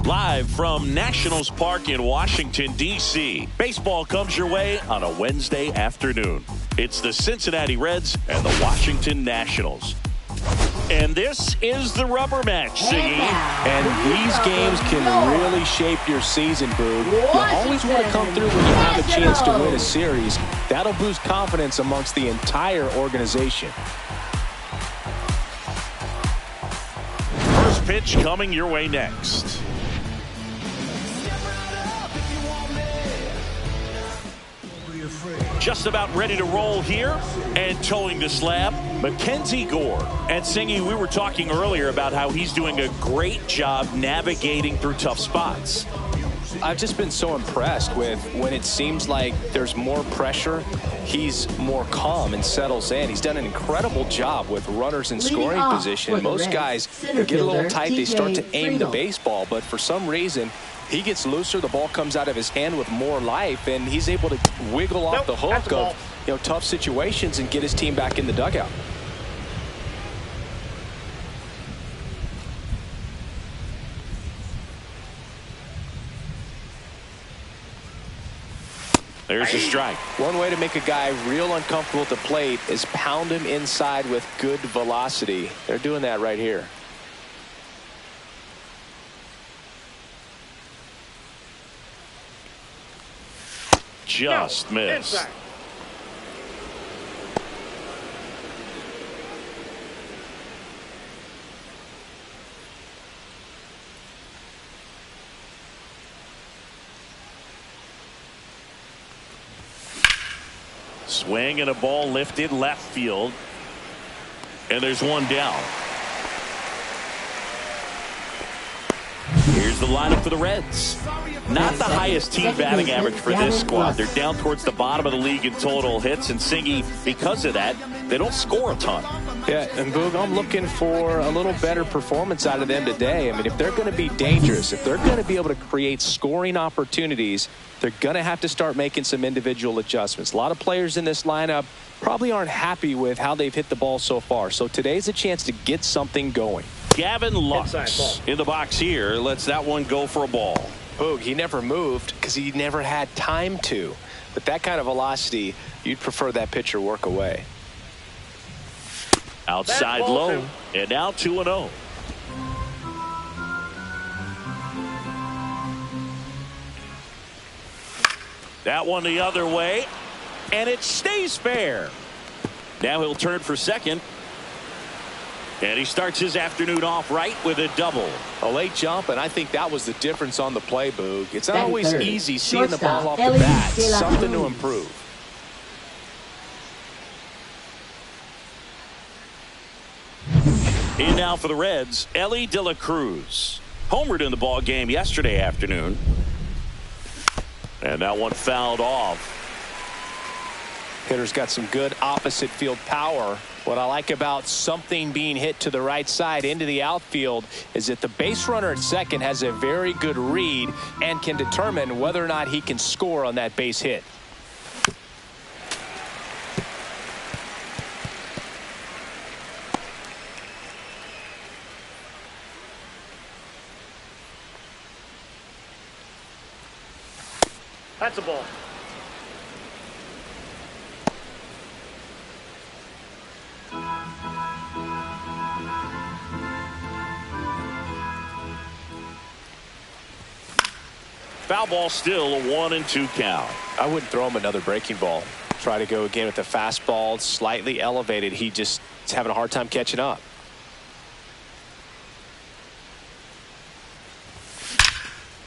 Live from Nationals Park in Washington, D.C., baseball comes your way on a Wednesday afternoon. It's the Cincinnati Reds and the Washington Nationals. And this is the rubber match, Siggy. And these games can really shape your season, Boog. You always want to come through when you have a chance to win a series. That'll boost confidence amongst the entire organization. First pitch coming your way next. Just about ready to roll here, and towing the slab, Mackenzie Gore. And Singy, we were talking earlier about how he's doing a great job navigating through tough spots. I've just been so impressed with when it seems like there's more pressure, he's more calm and settles in. He's done an incredible job with runners in scoring position. Most guys get a little tight, they start to aim the baseball, but for some reason, he gets looser, the ball comes out of his hand with more life, and he's able to wiggle off the hook of tough situations and get his team back in the dugout. There's a strike. One way to make a guy real uncomfortable at the plate is pound him inside with good velocity. They're doing that right here. Just missed. Inside. Swing and a ball lifted left field. And there's one down. Here's the lineup for the Reds. Not the highest team batting average for this squad. They're down towards the bottom of the league in total hits, and Singy, because of that, they don't score a ton. Yeah, and Boog, I'm looking for a little better performance out of them today. I mean, if they're going to be dangerous, if they're going to be able to create scoring opportunities, they're going to have to start making some individual adjustments. A lot of players in this lineup probably aren't happy with how they've hit the ball so far. So today's a chance to get something going. Gavin Lux in the box here lets that one go for a ball. Boog, he never moved because he never had time to. But that kind of velocity, you'd prefer that pitcher work away. Outside low, and now 2-0. That one the other way, and it stays fair. Now he'll turn for second. And he starts his afternoon off right with a double. A late jump, and I think that was the difference on the play, Boog. It's not always easy seeing the ball off the bat. Something to improve. In now for the Reds, Ellie De La Cruz. Homered in the ball game yesterday afternoon. And that one fouled off. Hitter's got some good opposite field power. What I like about something being hit to the right side into the outfield is that the base runner at second has a very good read and can determine whether or not he can score on that base hit. That's a ball. Foul ball, still a 1-2 count. I wouldn't throw him another breaking ball. Try to go again with the fastball, slightly elevated. He just is having a hard time catching up.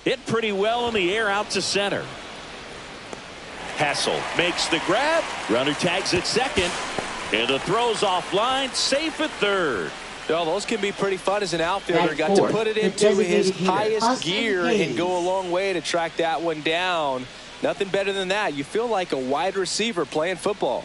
Hit pretty well in the air out to center. Hassel makes the grab. Runner tags at second. And the throw's offline. Safe at third. No, those can be pretty fun as an outfielder. Got to put it into his highest gear and go a long way to track that one down. Nothing better than that. You feel like a wide receiver playing football.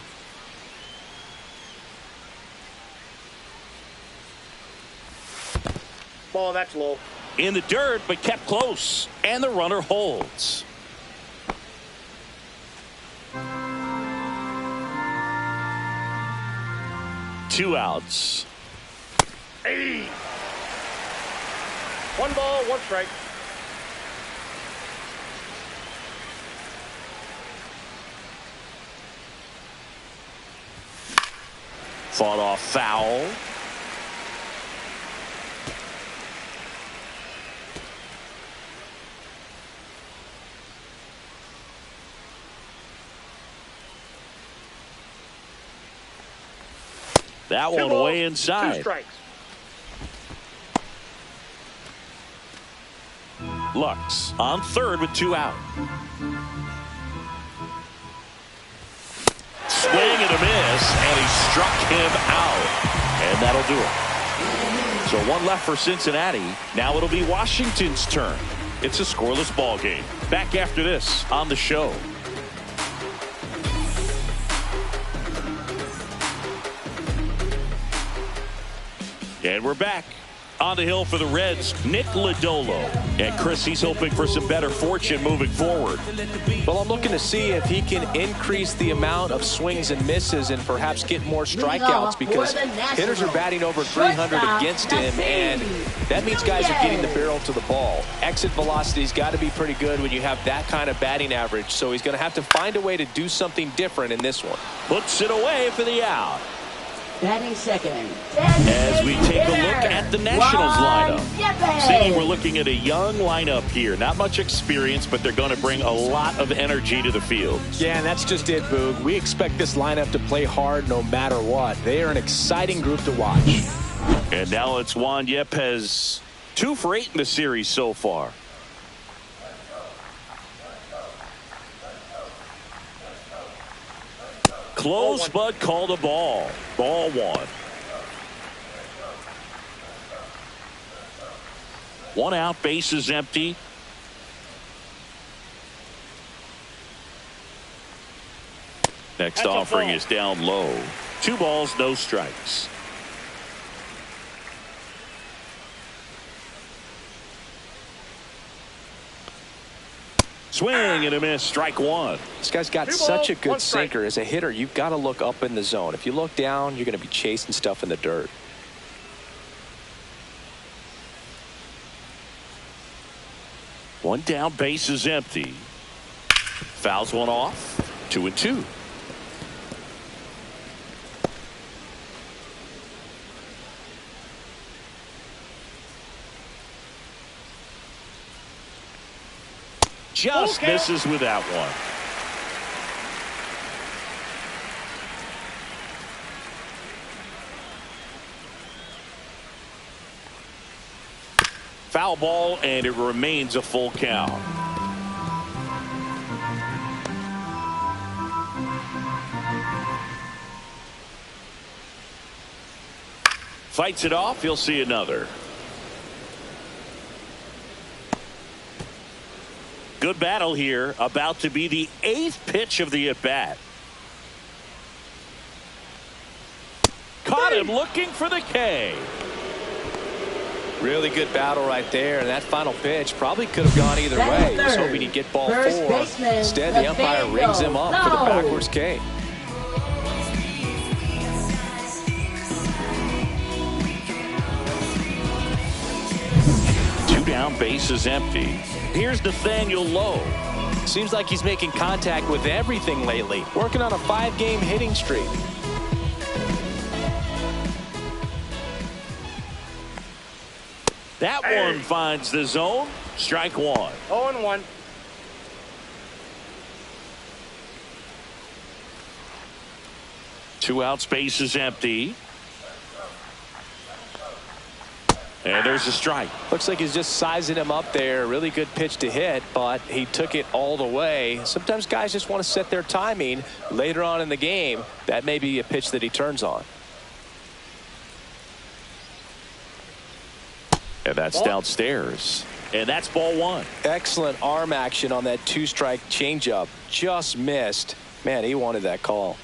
Ball, that's low. In the dirt, but kept close. And the runner holds. Two outs. Hey. One ball, one strike. Fought off foul. That one way inside. 2 strikes. Lux on third with 2 out. Swing and a miss, and he struck him out. And that'll do it. So 1 left for Cincinnati. Now it'll be Washington's turn. It's a scoreless ball game. Back after this on the show. And we're back. On the hill for the Reds, Nick Lodolo. And Chris, he's hoping for some better fortune moving forward. Well, I'm looking to see if he can increase the amount of swings and misses and perhaps get more strikeouts, because hitters are batting over 300 against him, and that means guys are getting the barrel to the ball. Exit velocity's got to be pretty good when you have that kind of batting average, so he's going to have to find a way to do something different in this one. Puts it away for the out. Batting second. As we take a look at the Nationals lineup. Seeing we're looking at a young lineup here. Not much experience, but they're going to bring a lot of energy to the field. Yeah, and that's just it, Boog. We expect this lineup to play hard no matter what. They are an exciting group to watch. And now it's Juan Yepez. 2 for 8 in the series so far. Close, but called a ball. Ball 1. 1 out, bases empty. Next offering is down low. 2 balls, no strikes. Swing and a miss, strike 1. This guy's got such a good sinker. As a hitter, you've got to look up in the zone. If you look down, you're going to be chasing stuff in the dirt. One down, base is empty. Fouls one off. 2-2. Just misses with that one. Foul ball, and it remains a full count. Fights it off. He'll see another. Good battle here. About to be the 8th pitch of the at-bat. Caught him looking for the K. Really good battle right there, and that final pitch probably could have gone either way. He was hoping he'd get ball 4. Instead, the umpire rings him up for the backwards K. Two down, base is empty. Here's Nathaniel Lowe. Seems like he's making contact with everything lately. Working on a 5-game hitting streak. That one finds the zone. Strike 1. 0-1. Two outs, base is empty. And there's a strike. Looks like he's just sizing him up there. Really good pitch to hit, but he took it all the way. Sometimes guys just want to set their timing later on in the game. That may be a pitch that he turns on. And that's downstairs. And that's ball 1. Excellent arm action on that 2-strike changeup. Just missed. Man, he wanted that call.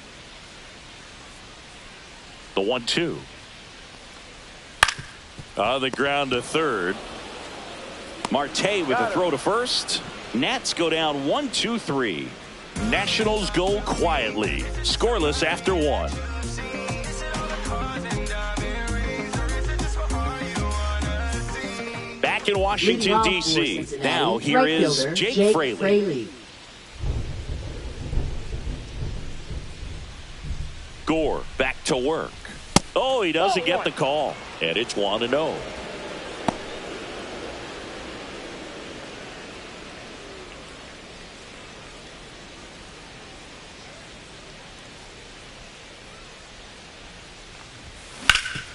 The 1-2. On the ground to third. Marte with a throw to first. Nats go down 1-2-3. Nationals go quietly. Scoreless after 1. Back in Washington, D.C. Now here is Jake Fraley. Gore back to work. Oh, he doesn't get the call. And it's 1-0.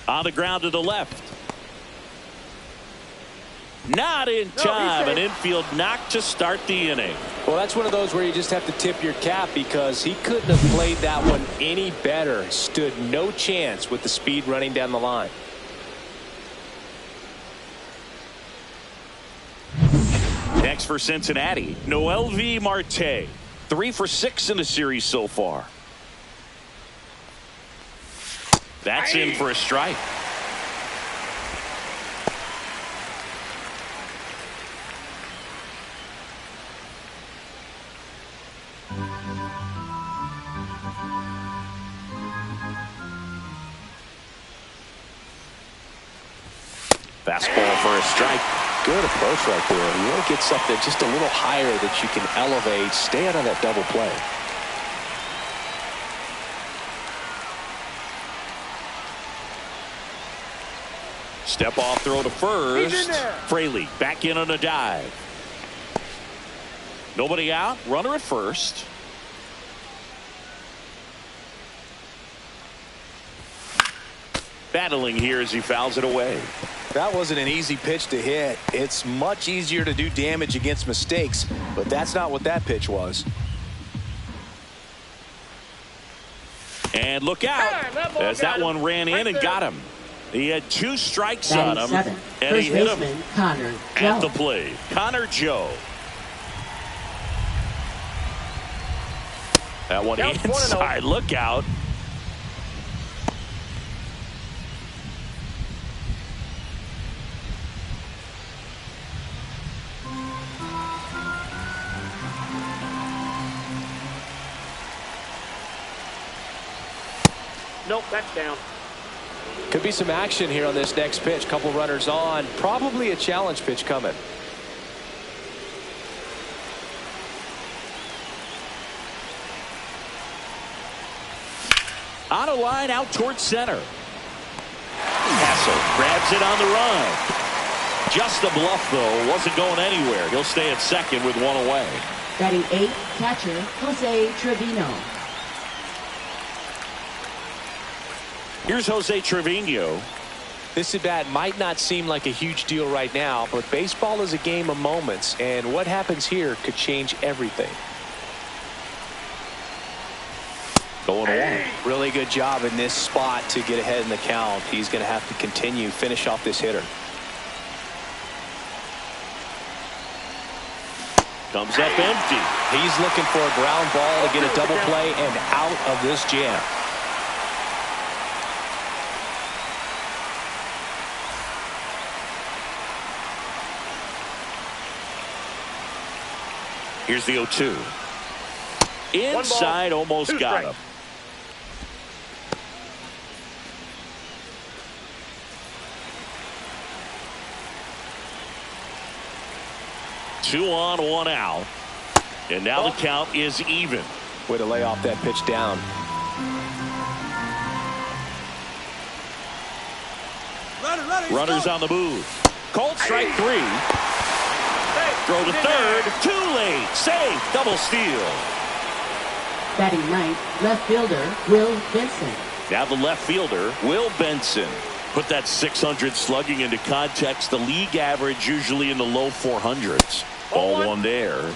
On the ground to the left. Not in time. An infield knock to start the inning. Well, that's one of those where you just have to tip your cap because he couldn't have played that one any better. Stood no chance with the speed running down the line. Next for Cincinnati, Noelvi Marte. 3 for 6 in the series so far. That's in for a strike. Fastball for a strike. Good approach right there. You want to get something just a little higher that you can elevate. Stay out of that double play. Step off throw to first. Fraley back in on a dive. Nobody out. Runner at first. Battling here as he fouls it away. That wasn't an easy pitch to hit. It's much easier to do damage against mistakes, but that's not what that pitch was. And look out as that one ran in and got him. He had 2 strikes on him, and he hit him at the plate. Connor Joe. That one inside. Look out. Nope, that's down. Could be some action here on this next pitch. Couple runners on. Probably a challenge pitch coming. On a line out towards center. Hassel grabs it on the run. Just a bluff, though. Wasn't going anywhere. He'll stay at second with 1 away. Batting 8, catcher Jose Trevino. Here's Jose Trevino. This at bat might not seem like a huge deal right now, but baseball is a game of moments, and what happens here could change everything. Going away. Really good job in this spot to get ahead in the count. He's going to have to continue, finish off this hitter. Comes up empty. He's looking for a ground ball to get a double play and out of this jam. Here's the 0-2. Inside, almost got him. Two on, 1 out. And now the count is even. Way to lay off that pitch down. Runners on the move. Called strike 3. Throw to third. Too late. Safe. Double steal. Batting 9th, left fielder Will Benson. Now the left fielder, Will Benson. Put that 600 slugging into context. The league average usually in the low 400s. Ball 1 there.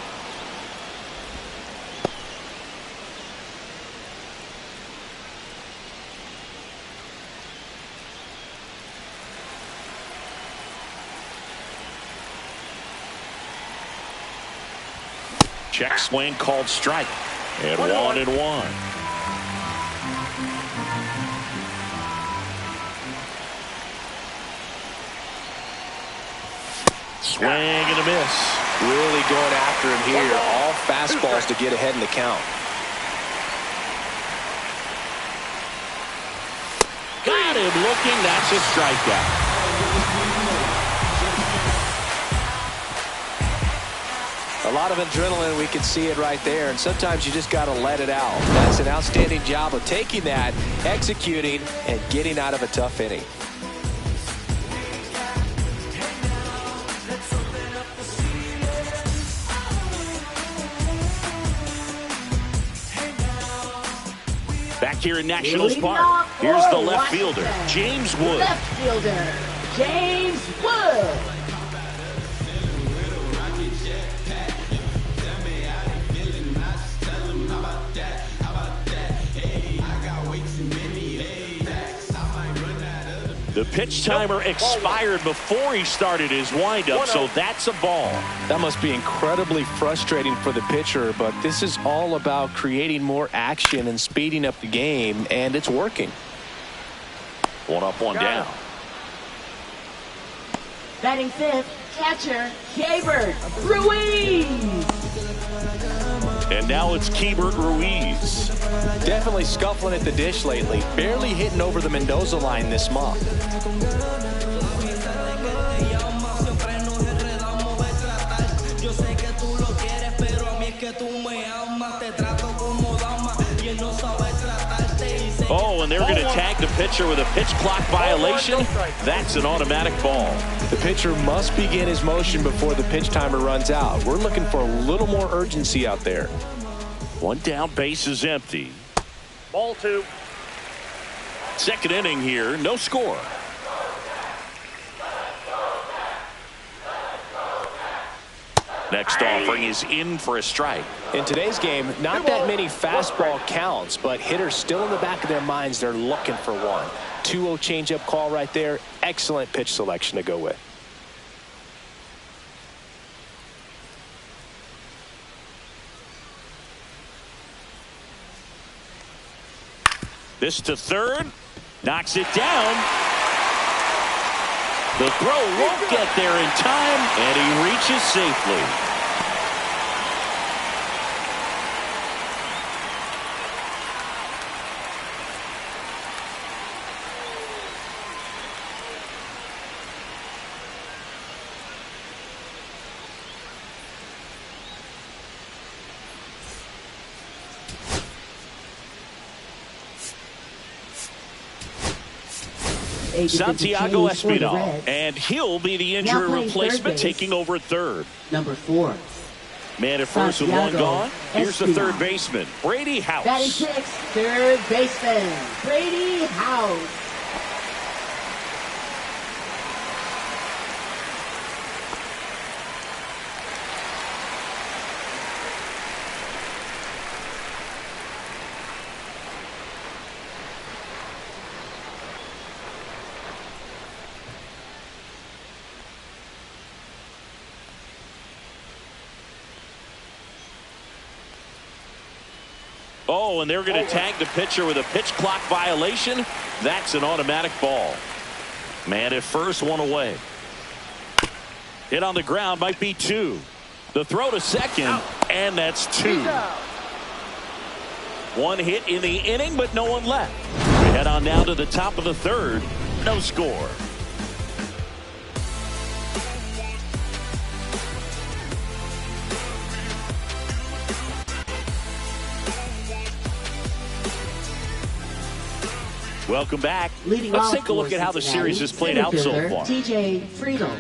Check swing called strike. And 1-1. Swing and a miss. Really going after him here. All fastballs to get ahead in the count. Got him looking. That's a strikeout. A lot of adrenaline, we can see it right there, and sometimes you just got to let it out. That's an outstanding job of taking that, executing, and getting out of a tough inning. Back here in Nationals Park, here's the left fielder, James Wood. Left fielder, James Wood. The pitch timer expired before he started his windup, so that's a ball. That must be incredibly frustrating for the pitcher, but this is all about creating more action and speeding up the game, and it's working. One up, one down. Batting fifth, catcher, Keibert Ruiz. And now it's Keibert Ruiz. Definitely scuffling at the dish lately. Barely hitting over the Mendoza line this month. Oh, and they're going to tag the pitcher with a pitch clock violation. That's an automatic ball. The pitcher must begin his motion before the pitch timer runs out. We're looking for a little more urgency out there. One down, base is empty. Ball two. Second inning here, no score. Next offering is in for a strike. In today's game, not that many fastball counts, but hitters still in the back of their minds, they're looking for one. 2-0 changeup call right there. Excellent pitch selection to go with. This to third, knocks it down. The throw won't get there in time, and he reaches safely. Santiago Espinal, and he'll be the injury replacement, taking over third. Number 4. Man at first with one gone. Here's the third baseman, Brady House. Batting sixth, third baseman, Brady House. Oh, and they're going to tag the pitcher with a pitch clock violation. That's an automatic ball. Man at first, one away. Hit on the ground, might be 2. The throw to second, and that's 2. One hit in the inning, but no one left. We head on now to the top of the third. No score. Welcome back. Let's take a look at how the series has played out so far. TJ Friedel.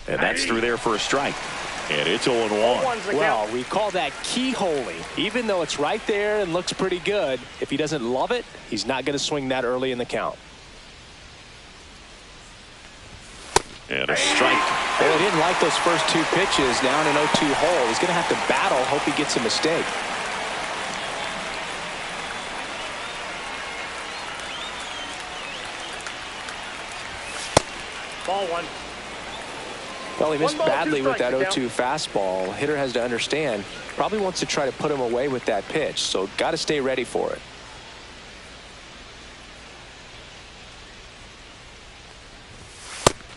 And that's through there for a strike. And it's 0-1. Well, we call that keyholing. Even though it's right there and looks pretty good, if he doesn't love it, he's not going to swing that early in the count. And a strike. Well, he didn't like those first 2 pitches. Now in an 0-2 hole, he's going to have to battle, hope he gets a mistake. Ball one. Well, he missed badly with that 0-2 fastball. Hitter has to understand, probably wants to try to put him away with that pitch, so got to stay ready for it.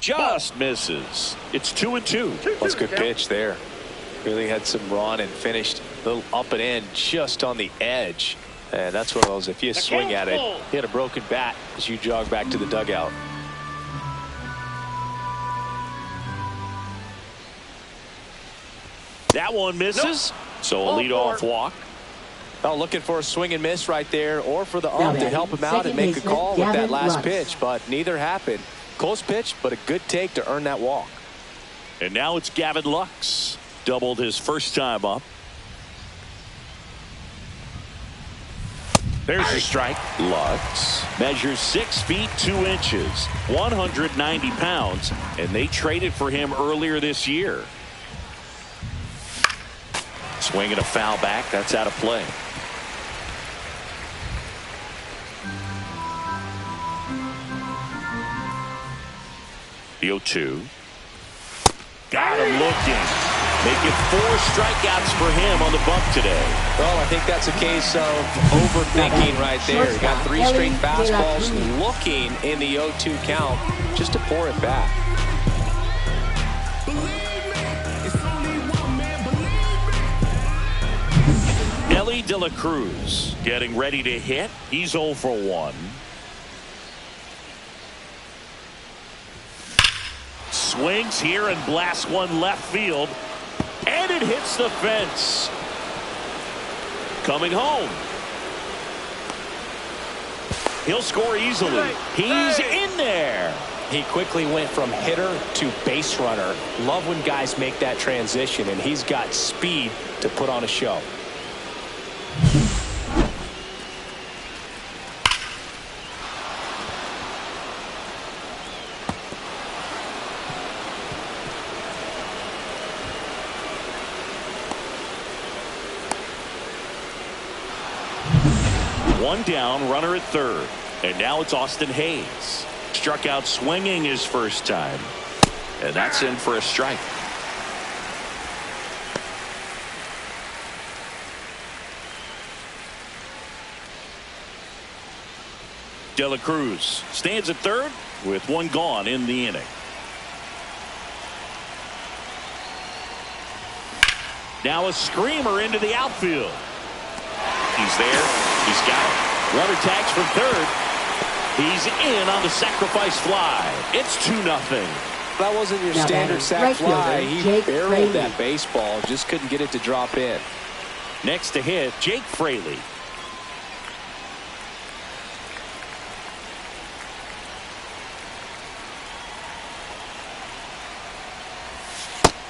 Just misses. It's 2-2. That's a good pitch there. Really had some run and finished a little up and in just on the edge. And that's one of those, if you swing at it, hit a broken bat as you jog back to the dugout. That one misses. So a leadoff walk. Oh, looking for a swing and miss right there, or for the ump to help him out and make a call with that last pitch, but neither happened. Close pitch, but a good take to earn that walk. And now it's Gavin Lux. Doubled his first time up. There's the strike. Lux measures 6 feet 2 inches, 190 pounds, and they traded for him earlier this year. Swinging a foul back. That's out of play. The 0-2. Got him looking. Making 4 strikeouts for him on the bump today. Well, I think that's a case of overthinking right there. He got 3 straight fastballs looking in the 0-2 count just to pour it back. Ellie De La Cruz getting ready to hit. He's 0 for 1. Swings here and blasts one left field. And it hits the fence. Coming home. He'll score easily. He's in there. He quickly went from hitter to base runner. Love when guys make that transition, and he's got speed to put on a show. One down, runner at third. And now it's Austin Hayes. Struck out swinging his first time. And that's in for a strike. De La Cruz stands at third with 1 gone in the inning. Now a screamer into the outfield. He's there. He's got it. Runner tags from third. He's in on the sacrifice fly. It's 2-0. That wasn't your standard sac fly. He barreled that baseball. Just couldn't get it to drop in. Next to hit, Jake Fraley.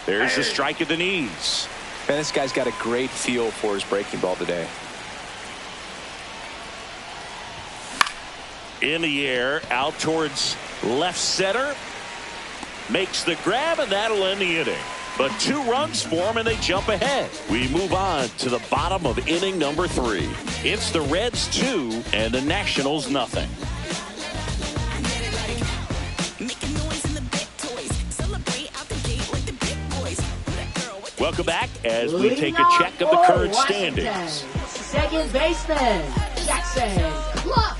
There's the strike at the knees. Man, this guy's got a great feel for his breaking ball today. In the air, out towards left center. Makes the grab, and that'll end the inning. But 2 runs for him, and they jump ahead. We move on to the bottom of inning number 3. It's the Reds 2 and the Nationals nothing. Welcome back as we take a check of the current standings. Second baseman, Jackson Cluck.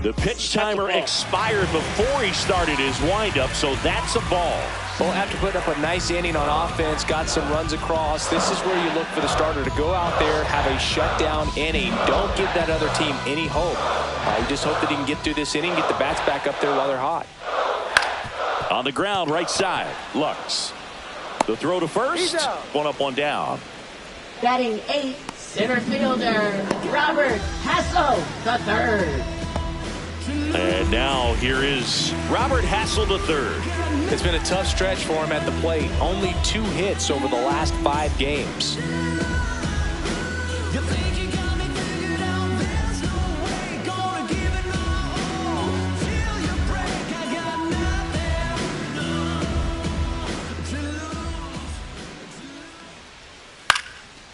The pitch timer expired before he started his windup, so that's a ball. Well, after putting up a nice inning on offense, got some runs across, this is where you look for the starter to go out there, have a shutdown inning. Don't give that other team any hope. You just hope that he can get through this inning, get the bats back up there while they're hot. On the ground, right side, Lux. The throw to first, 1 up, 1 down. Batting 8, center fielder Robert Hassel III. And now here is Robert Hassel III. It's been a tough stretch for him at the plate. Only 2 hits over the last 5 games.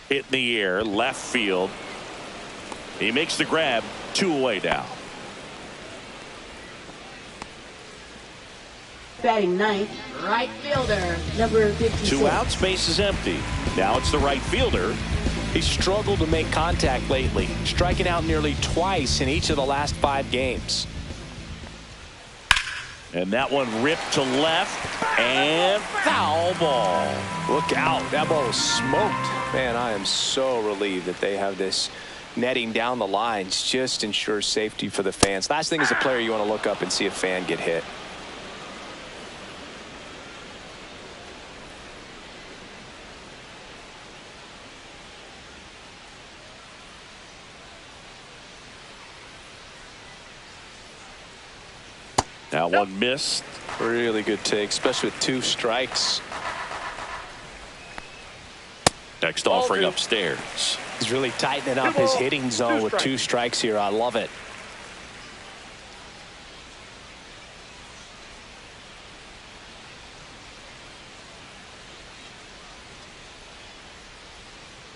Hit in the air, left field. He makes the grab, 2 away now. Batting ninth, right fielder, number 56. 2 outs, base is empty. Now it's the right fielder. He's struggled to make contact lately, striking out nearly twice in each of the last 5 games. And that one ripped to left and foul ball. Look out. That ball was smoked. Man, I am so relieved that they have this netting down the lines. Just ensures safety for the fans. Last thing as a player, you want to look up and see a fan get hit. That one missed. Really good take, especially with 2 strikes. Next offering upstairs. He's really tightening up his hitting zone with 2 strikes here. I love it.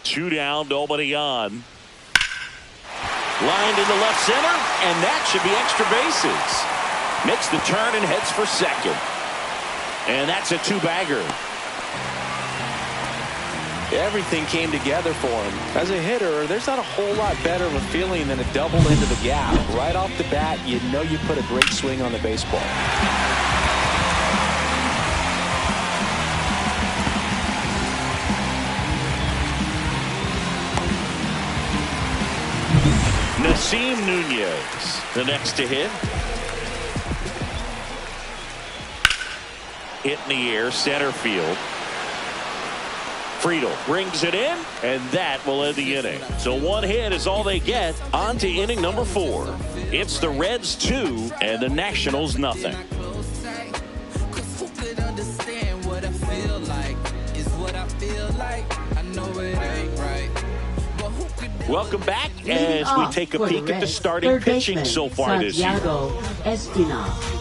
Two down, nobody on. Lined into left center, and that should be extra bases. Makes the turn and heads for second. And that's a 2-bagger. Everything came together for him. As a hitter, there's not a whole lot better of a feeling than a double into the gap. Right off the bat, you know you put a great swing on the baseball. Nasim Nunez, the next to hit. Hit in the air, center field. Friedel brings it in, and that will end the inning. So 1 hit is all they get. On to inning number 4. It's the Reds 2 and the Nationals nothing. Welcome back as we take a peek at the starting pitching so far this year. Espinal.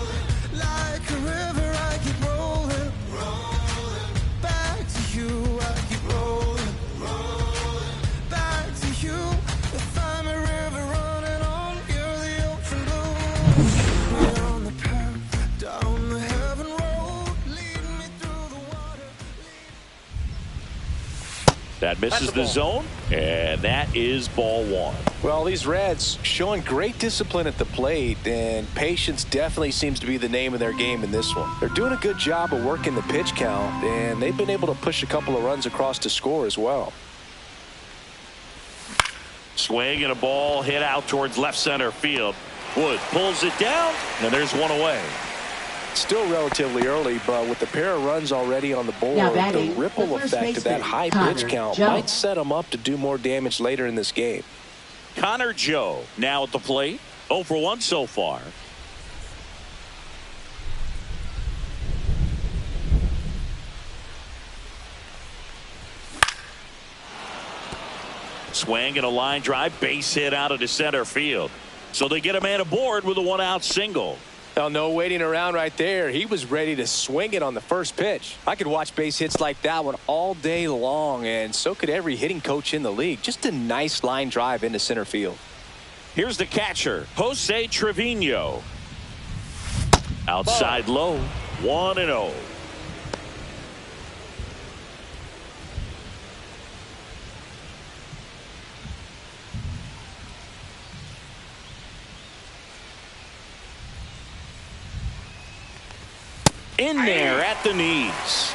That misses the zone, and that is ball 1. Well, these Reds showing great discipline at the plate, and patience definitely seems to be the name of their game in this one. They're doing a good job of working the pitch count, and they've been able to push a couple of runs across to score as well. Swing and a ball hit out towards left center field. Wood pulls it down, and there's 1 away. Still relatively early, but with the pair of runs already on the board, the ripple effect of that high pitch count might set them up to do more damage later in this game. Connor Joe now at the plate. 0 for 1 so far. Swing and a line drive, base hit out into center field. So they get a man aboard with a 1-out single. Now, no waiting around right there. He was ready to swing it on the first pitch. I could watch base hits like that one all day long, and so could every hitting coach in the league. Just a nice line drive into center field. Here's the catcher, Jose Trevino. Outside low, 1-0. In there at the knees.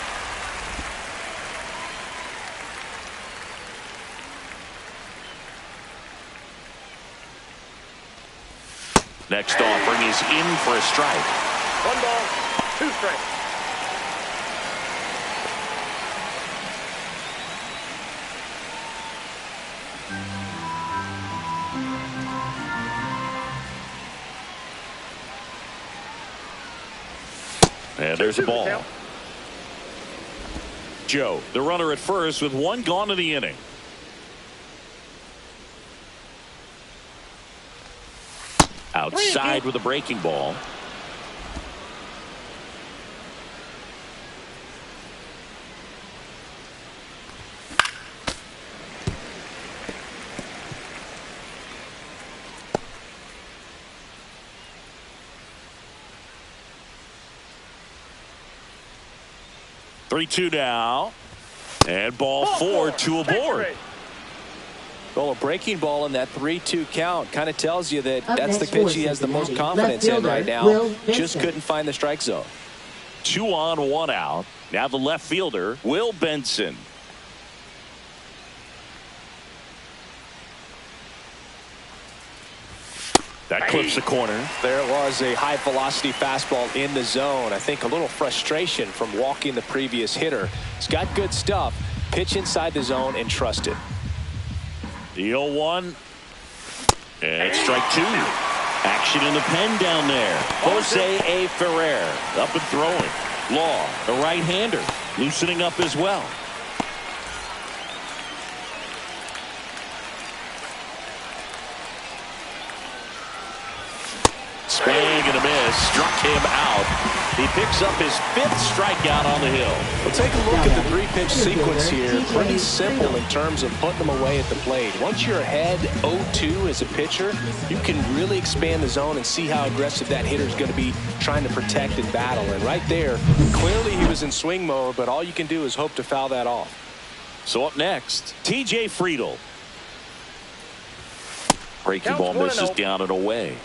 Next offering is in for a strike. 1 ball, 2 strikes. And there's a ball. Joe, the runner at first with 1 gone in the inning. Outside with a breaking ball. 3-2 now. And ball 4, 2 aboard. Well, a breaking ball in that 3-2 count kind of tells you that that's the pitch he has the most confidence in right now. Just couldn't find the strike zone. 2 on, 1 out. Now the left fielder, Will Benson. That clips the corner. There was a high velocity fastball in the zone. I think a little frustration from walking the previous hitter. He's got good stuff. Pitch inside the zone and trust it. The 0-1. And strike 2. Action in the pen down there. Jose A. Ferrer up and throwing. Law, the right-hander, loosening up as well. Swing and a miss. Struck him out. He picks up his 5th strikeout on the hill. Well, take a look at the 3-pitch sequence here. Pretty simple in terms of putting them away at the plate. Once you're ahead 0-2 as a pitcher, you can really expand the zone and see how aggressive that hitter is going to be trying to protect and battle. And right there, clearly he was in swing mode, but all you can do is hope to foul that off. So up next, T.J. Friedl. Breaking ball misses down and away.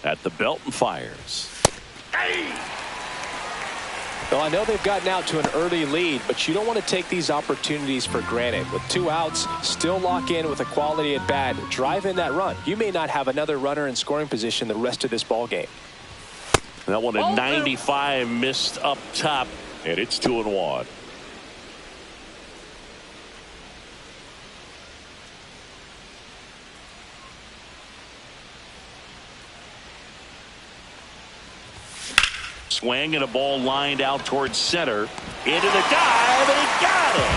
At the belt and fires. Well, I know they've gotten out to an early lead, but you don't want to take these opportunities for granted. With 2 outs, still lock in with a quality at bat. Drive in that run. You may not have another runner in scoring position the rest of this ball game. That one at 95 missed up top, and it's 2-1. Swing and a ball lined out towards center. Into the dive, and he got it.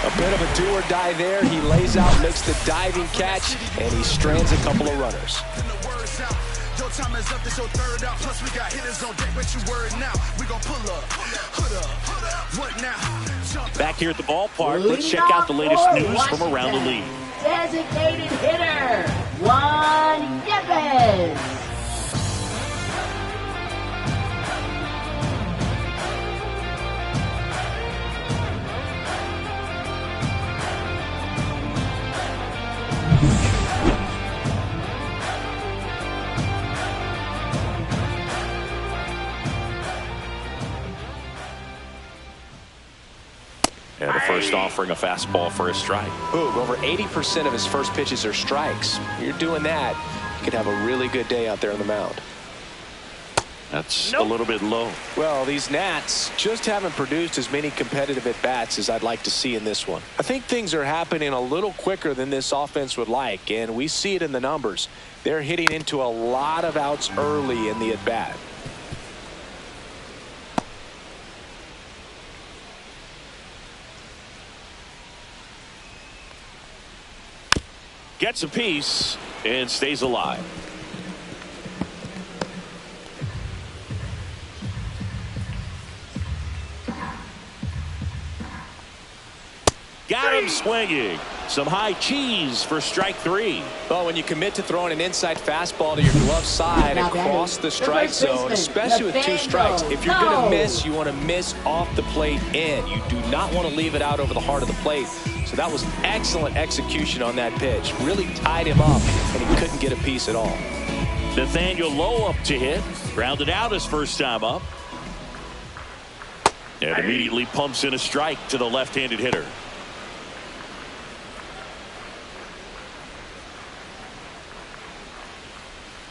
A bit of a do-or-die there. He lays out, makes the diving catch, and he strands a couple of runners. Back here at the ballpark, let's check out the latest news from around the league. Designated hitter, Juan Yepes. And the first offering a fastball for a strike. Ooh, over 80% of his first pitches are strikes. You're doing that, you could have a really good day out there on the mound. That's a little bit low. Well, these Nats just haven't produced as many competitive at-bats as I'd like to see in this one. I think things are happening a little quicker than this offense would like, and we see it in the numbers. They're hitting into a lot of outs early in the at-bat. Gets a piece and stays alive. Got him swinging. Some high cheese for strike 3. Well, when you commit to throwing an inside fastball to your glove side across the strike zone, especially with 2 strikes, if you're going to miss, you want to miss off the plate in. You do not want to leave it out over the heart of the plate. So that was excellent execution on that pitch. Really tied him up, and he couldn't get a piece at all. Nathaniel Lowe up to hit. Grounded out his first time up. And immediately pumps in a strike to the left-handed hitter.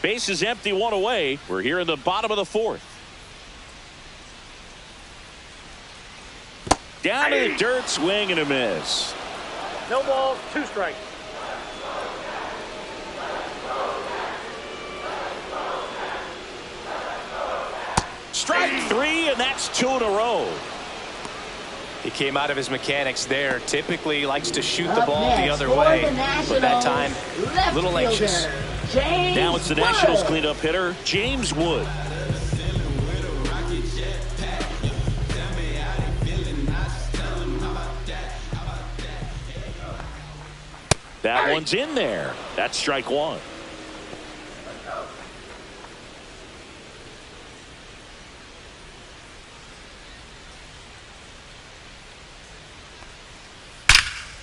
Base is empty, 1 away. We're here in the bottom of the 4th. Down to the dirt, swing and a miss. No balls, 2 strikes. Strike 3, and that's 2 in a row. He came out of his mechanics there. Typically he likes to shoot the ball the other way, but that time a little anxious. Now it's the Nationals cleanup hitter, James Wood. That one's in there. That's strike one.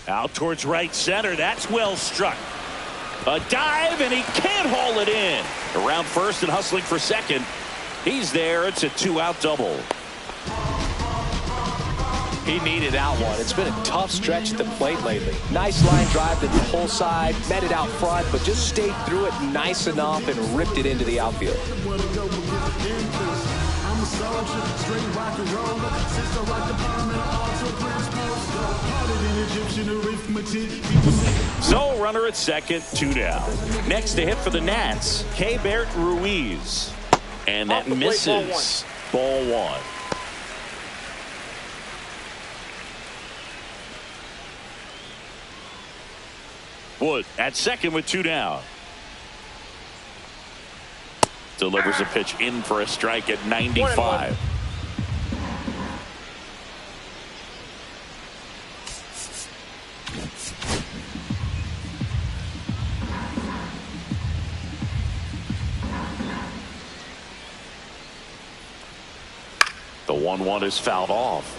Out towards right center. That's well struck. A dive, and he can't haul it in. Around first and hustling for second. He's there. It's a 2-out double. He needed that one. It's been a tough stretch at the plate lately. Nice line drive to the pull side, met it out front, but just stayed through it nice enough and ripped it into the outfield. So runner at second, 2 down. Next to hit for the Nats, Keibert Ruiz. And that misses. Ball one. Wood at second with 2 down. Delivers a pitch in for a strike at 95. The 1-1 is fouled off.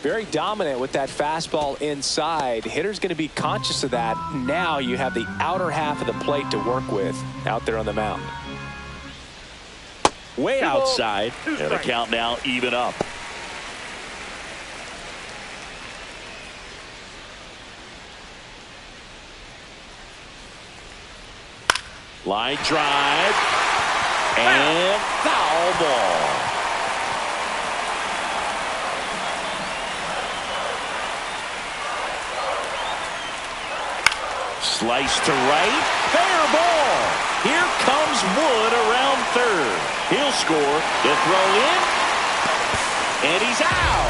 Very dominant with that fastball inside. Hitter's going to be conscious of that. Now you have the outer half of the plate to work with out there on the mound. Way outside, and the count now even up. Line drive and foul ball. Slice to right, fair ball. Here comes Wood around third. He'll score. The throw in, and he's out.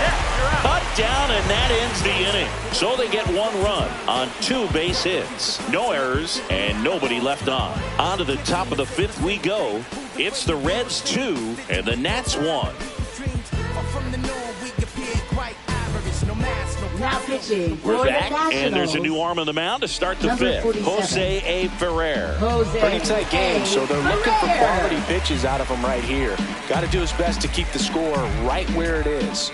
Cut down, and that ends the inning. So they get 1 run on 2 base hits. No errors, and nobody left on. On to the top of the 5th we go. It's the Reds 2 and the Nats 1. Now pitching. We're back, and there's a new arm on the mound to start the 5th. Jose A. Ferrer. Pretty tight game, so they're looking for quality pitches out of him right here. Got to do his best to keep the score right where it is.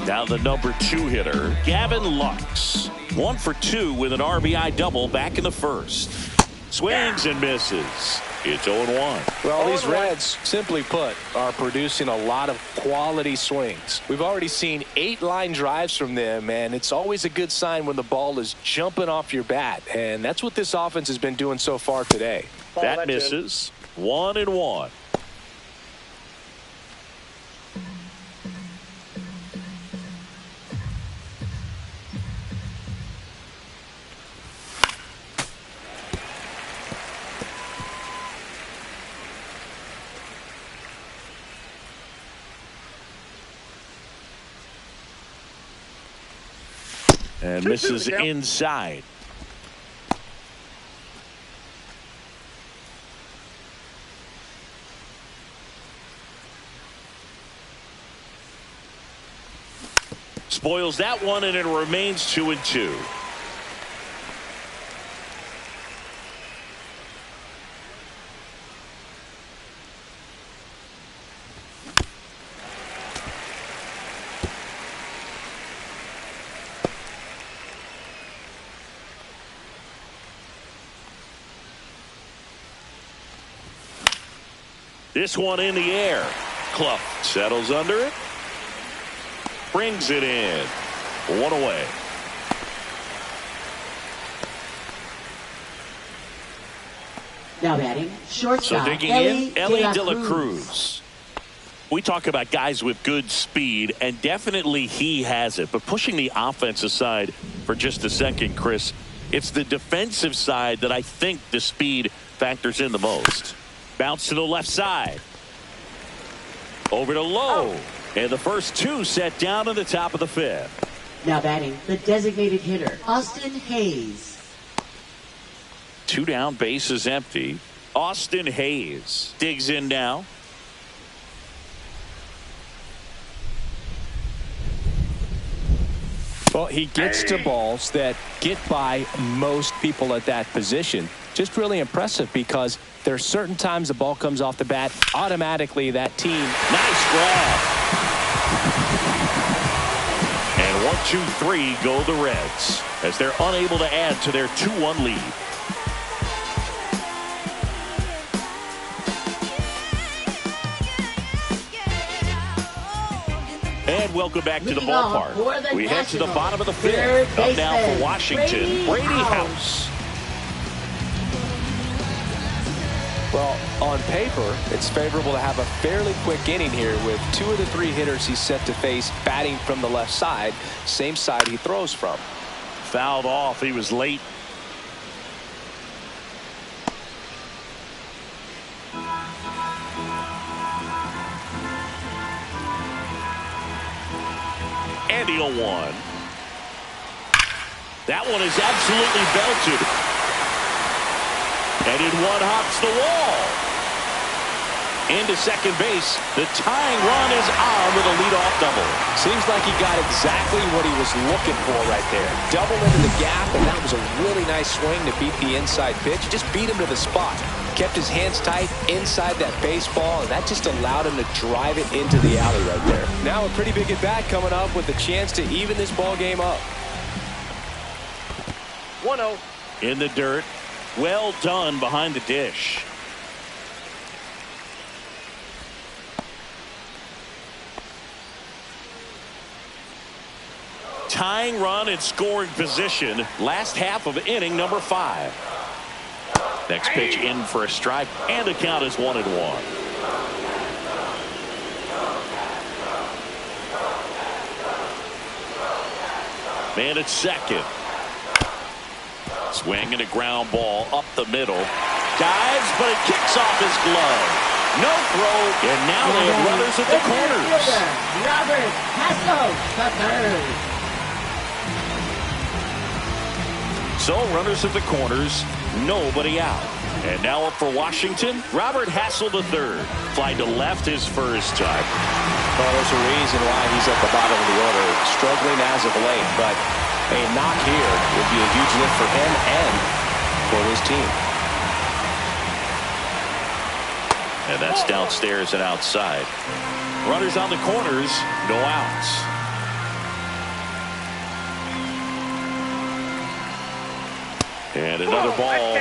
Now the number 2 hitter, Gavin Lux. 1 for 2 with an RBI double back in the 1st. Swings and misses. It's 0-1. Well, these Reds, simply put, are producing a lot of quality swings. We've already seen 8 line drives from them, and it's always a good sign when the ball is jumping off your bat, and that's what this offense has been doing so far today. That misses. 1-1. And misses inside. Spoils that one, and it remains 2-2. This one in the air. Clough settles under it. Brings it in. 1 away. Now batting, shortstop. So digging in, Ellie De La Cruz. We talk about guys with good speed, and definitely he has it. But pushing the offense aside for just a second, Chris, it's the defensive side that I think the speed factors in the most. Bounce to the left side. Over to low. And the first 2 set down in the top of the 5th. Now batting, the designated hitter, Austin Hayes. 2 down, base is empty. Austin Hayes digs in now. Well, he gets to balls that get by most people at that position. Just really impressive because there's certain times the ball comes off the bat, automatically that team. Nice grab. And 1-2-3 go the Reds as they're unable to add to their 2-1 lead. And welcome back to the ballpark. We head to the bottom of the fifth. Up now for Washington, Brady House. Well, on paper, it's favorable to have a fairly quick inning here with 2 of the 3 hitters he's set to face batting from the left side, same side he throws from. Fouled off. He was late. And the 0-1. That one is absolutely belted. And in one hops the wall. Into second base. The tying run is on with a leadoff double. Seems like he got exactly what he was looking for right there. Double into the gap, and that was a really nice swing to beat the inside pitch. Just beat him to the spot. Kept his hands tight inside that baseball, and that just allowed him to drive it into the alley right there. Now a pretty big at-bat coming up with a chance to even this ball game up. 1-0. In the dirt. Well done behind the dish. Tying run in scoring position. Last half of inning number 5. Next pitch in for a strike, and the count is 1-1. Man at second. Swing and a ground ball up the middle. Dives, but it kicks off his glove. No throw, and now they have runners at the corners. Robert Hassel, the third. So runners at the corners, nobody out. And now up for Washington, Robert Hassel III. Fly to left his first time. Well, there's a reason why he's at the bottom of the order. Struggling as of late, but a knock here would be a huge lift for him and for his team. And that's downstairs and outside. Runners on the corners, no outs. And another ball.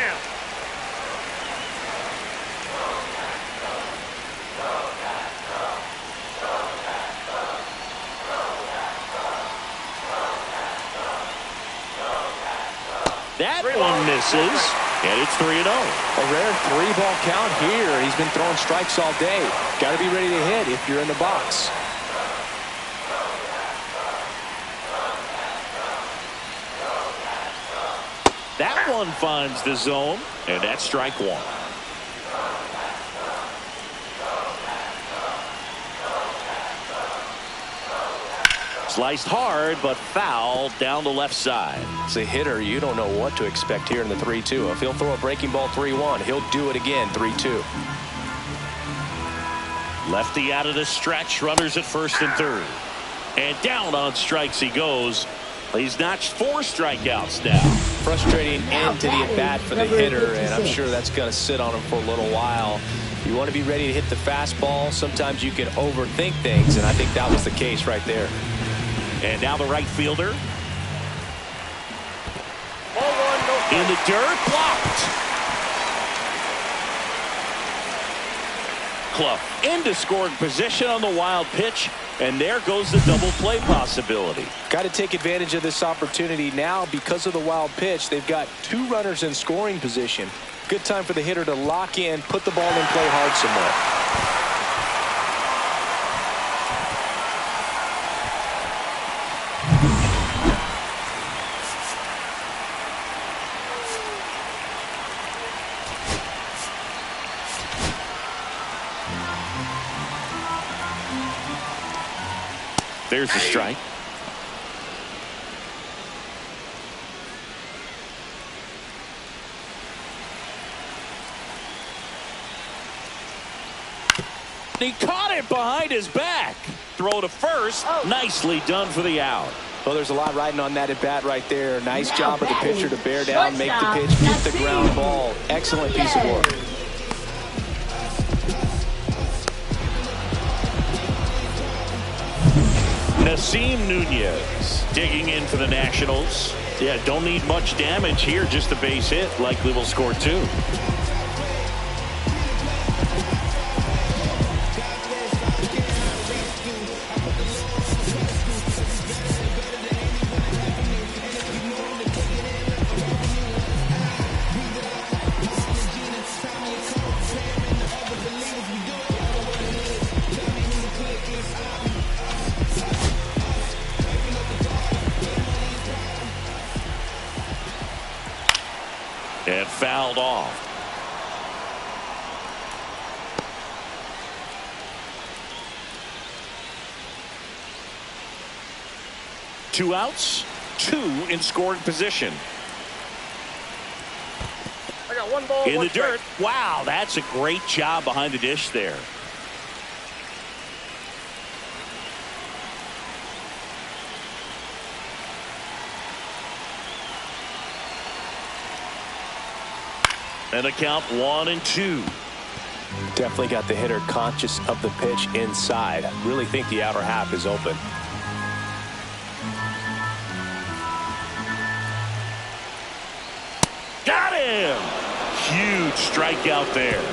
That one misses, and it's 3-0. A rare 3-ball count here. He's been throwing strikes all day. Got to be ready to hit if you're in the box. That one finds the zone, and that's strike 1. Sliced hard, but foul down the left side. As a hitter, you don't know what to expect here in the 3-2. If he'll throw a breaking ball 3-1, he'll do it again 3-2. Lefty out of the stretch, runners at first and third. And down on strikes he goes. He's notched 4 strikeouts now. Frustrating end to the at-bat for the hitter, and I'm sure that's going to sit on him for a little while. You want to be ready to hit the fastball. Sometimes you can overthink things, and I think that was the case right there. And now the right fielder. Ball 1, no strike. In the dirt, blocked. Clough into scoring position on the wild pitch, and there goes the double play possibility. Got to take advantage of this opportunity now because of the wild pitch. They've got 2 runners in scoring position. Good time for the hitter to lock in, put the ball in play hard somewhere. There's the strike. He caught it behind his back. Throw to first. Nicely done for the out. Well, there's a lot riding on that at bat right there. Nice job of the pitcher to bear down, make the pitch, get the ground ball. Excellent piece of work. Nasim Nunez digging in for the Nationals. Yeah, don't need much damage here, just a base hit. Likely will score 2. And fouled off. Two outs, 2 in scoring position. I got 1 ball, in 1 the dirt. strike. Wow, that's a great job behind the dish there. And a count 1-2. Definitely got the hitter conscious of the pitch inside. I really think the outer half is open. Got him! Huge strikeout there.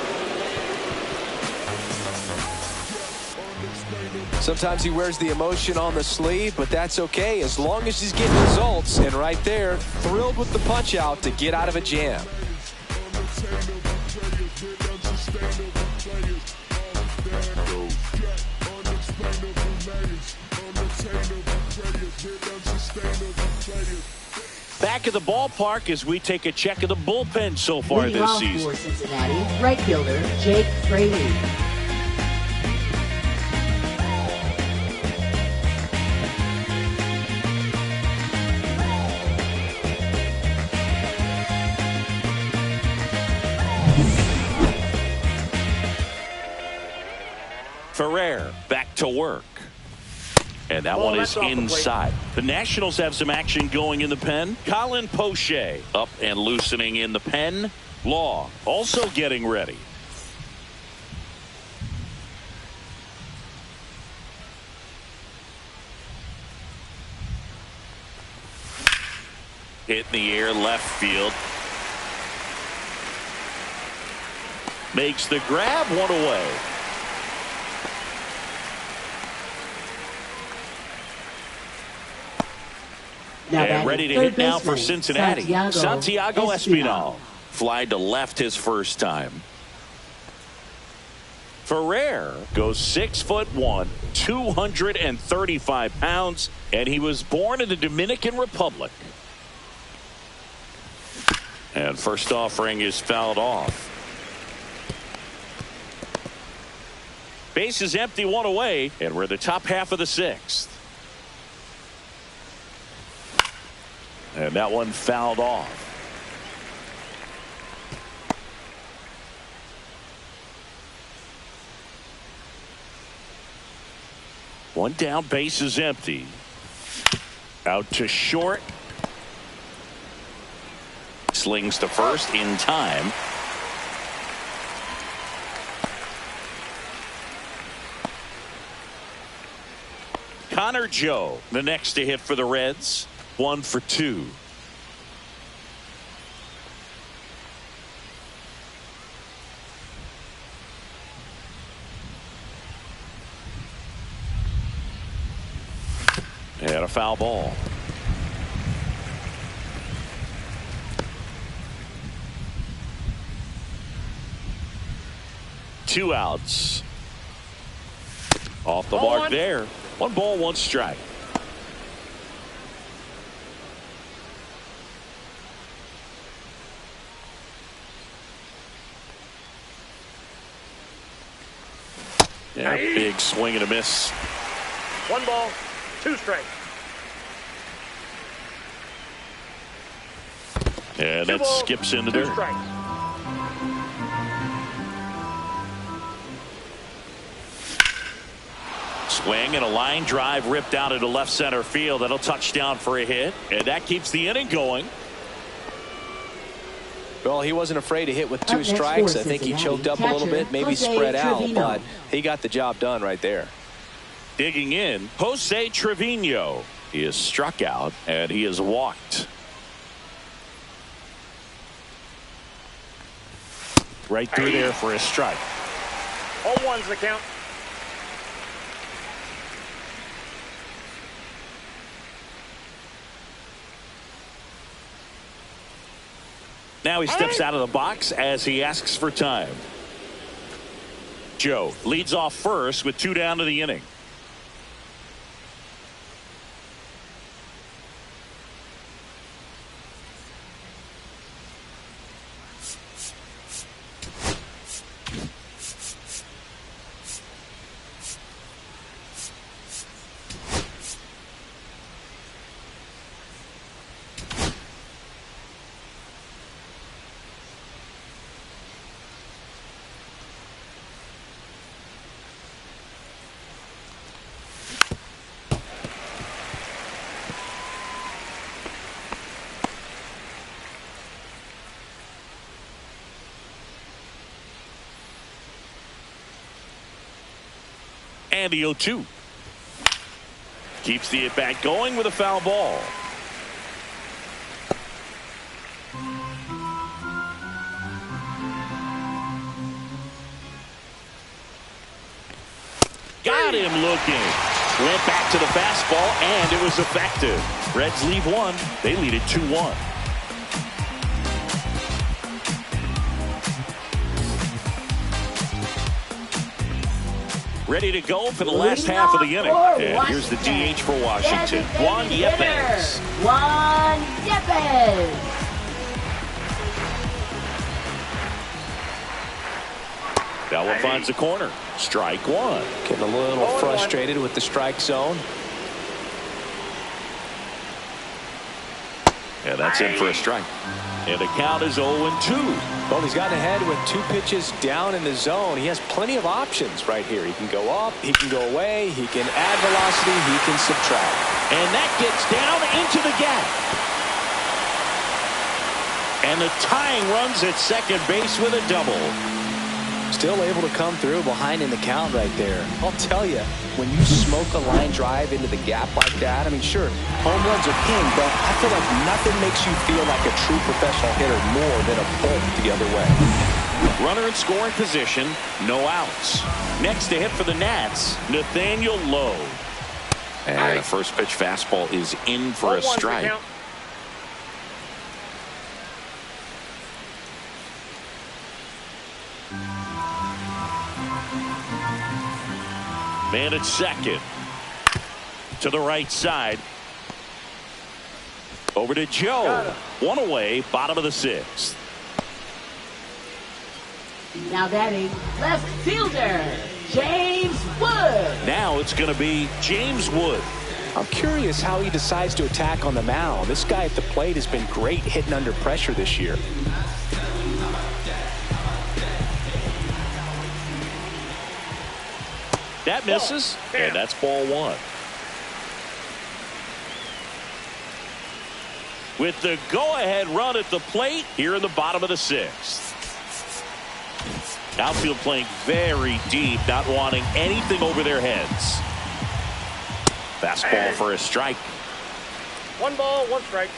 Sometimes he wears the emotion on the sleeve, but that's okay as long as he's getting results. And right there, thrilled with the punch out to get out of a jam. Back at the ballpark as we take a check of the bullpen so far Leading this off season. for Cincinnati, right fielder Jake Fraley. Ferrer back to work. And that one is inside. The Nationals have some action going in the pen. Colin Poche up and loosening in the pen. Law also getting ready. Hit in the air left field. Makes the grab, 1 away. And ready to hit now for Cincinnati. Santiago Espinal. Fly to left his first time. Ferrer goes 6'1", 235 pounds, and he was born in the Dominican Republic. And first offering is fouled off. Base is empty, 1 away, and we're the top half of the 6th. And that one fouled off. One down, base is empty. Out to short. Slings to first in time. Connor Joe, the next to hit for the Reds. 1 for 2. And a foul ball. Two outs. Off the mark there. 1 ball, 1 strike. Yeah, big swing and a miss. 1 ball, 2 strikes. And that skips in the dirt. Strikes. swing and a line drive ripped out into left center field. That'll touch down for a hit, and that keeps the inning going. Well, he wasn't afraid to hit with 2 strikes. I think he choked up a little bit, maybe spread out, but he got the job done right there. Digging in, Jose Trevino. He is struck out and he is walked. Right through there for a strike. All ones the count. Now he steps out of the box as he asks for time. Joe leads off first with 2 down to the inning. And the 0-2. Keeps the at-bat going with a foul ball. Got him looking. Went back to the fastball, and it was effective. Reds leave 1. They lead it 2-1. Ready to go for the last half of the inning. And here's the DH for Washington, Juan Yepes. Juan Yepes. Bella finds the corner. Strike 1. Getting a little frustrated with the strike zone. And that's in for a strike. And the count is 0-2. Well, he's gotten ahead with 2 pitches down in the zone. He has plenty of options right here. He can go up, he can go away, he can add velocity, he can subtract. And that gets down into the gap. And the tying runs at second base with a double. Still able to come through behind in the count right there. I'll tell you, when you smoke a line drive into the gap like that, I mean, sure, home runs are king, but I feel like nothing makes you feel like a true professional hitter more than a bolt the other way. Runner in scoring position, no outs. Next to hit for the Nats, Nathaniel Lowe. And the first pitch fastball is in for a strike. Man at second. To the right side. Over to Joe. 1 away, bottom of the 6th. Now batting, left fielder, James Wood. Now it's going to be James Wood. I'm curious how he decides to attack on the mound. This guy at the plate has been great hitting under pressure this year. That misses, and that's ball 1. With the go-ahead run at the plate here in the bottom of the 6th. Outfield playing very deep, not wanting anything over their heads. Fastball for a strike. 1 ball, 1 strike.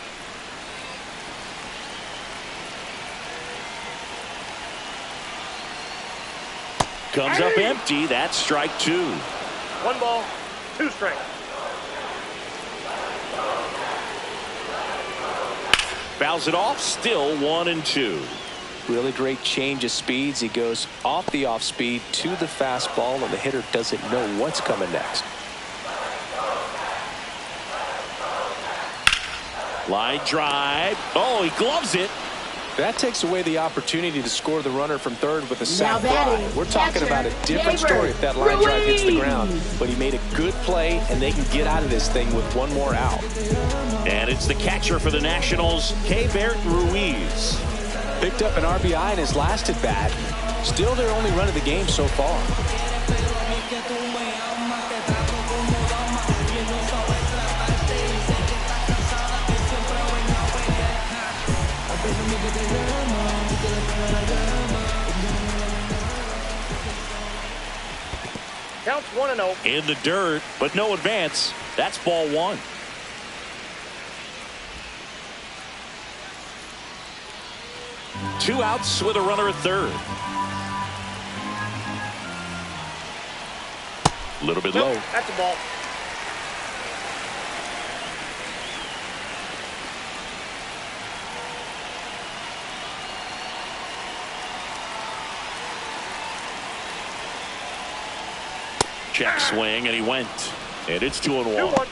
Comes up empty. That's strike 2. 1 ball, 2 strikes. Fouls it off. Still 1-2. Really great change of speeds. He goes off the off speed to the fastball, and the hitter doesn't know what's coming next. Line drive. Oh, he gloves it. That takes away the opportunity to score the runner from third with a sac Now batting, fly. We're talking about a different Gaber story if that line drive hits the ground. Ruiz. But he made a good play, and they can get out of this thing with 1 more out. And it's the catcher for the Nationals, Gaber Ruiz. Picked up an RBI in his last at bat. Still their only run of the game so far. Counts 1-0. In the dirt, but no advance. That's ball one. Two outs with a runner at third. A little bit low. That's a ball. Check swing, and he went. And it's 2-1. 2-1.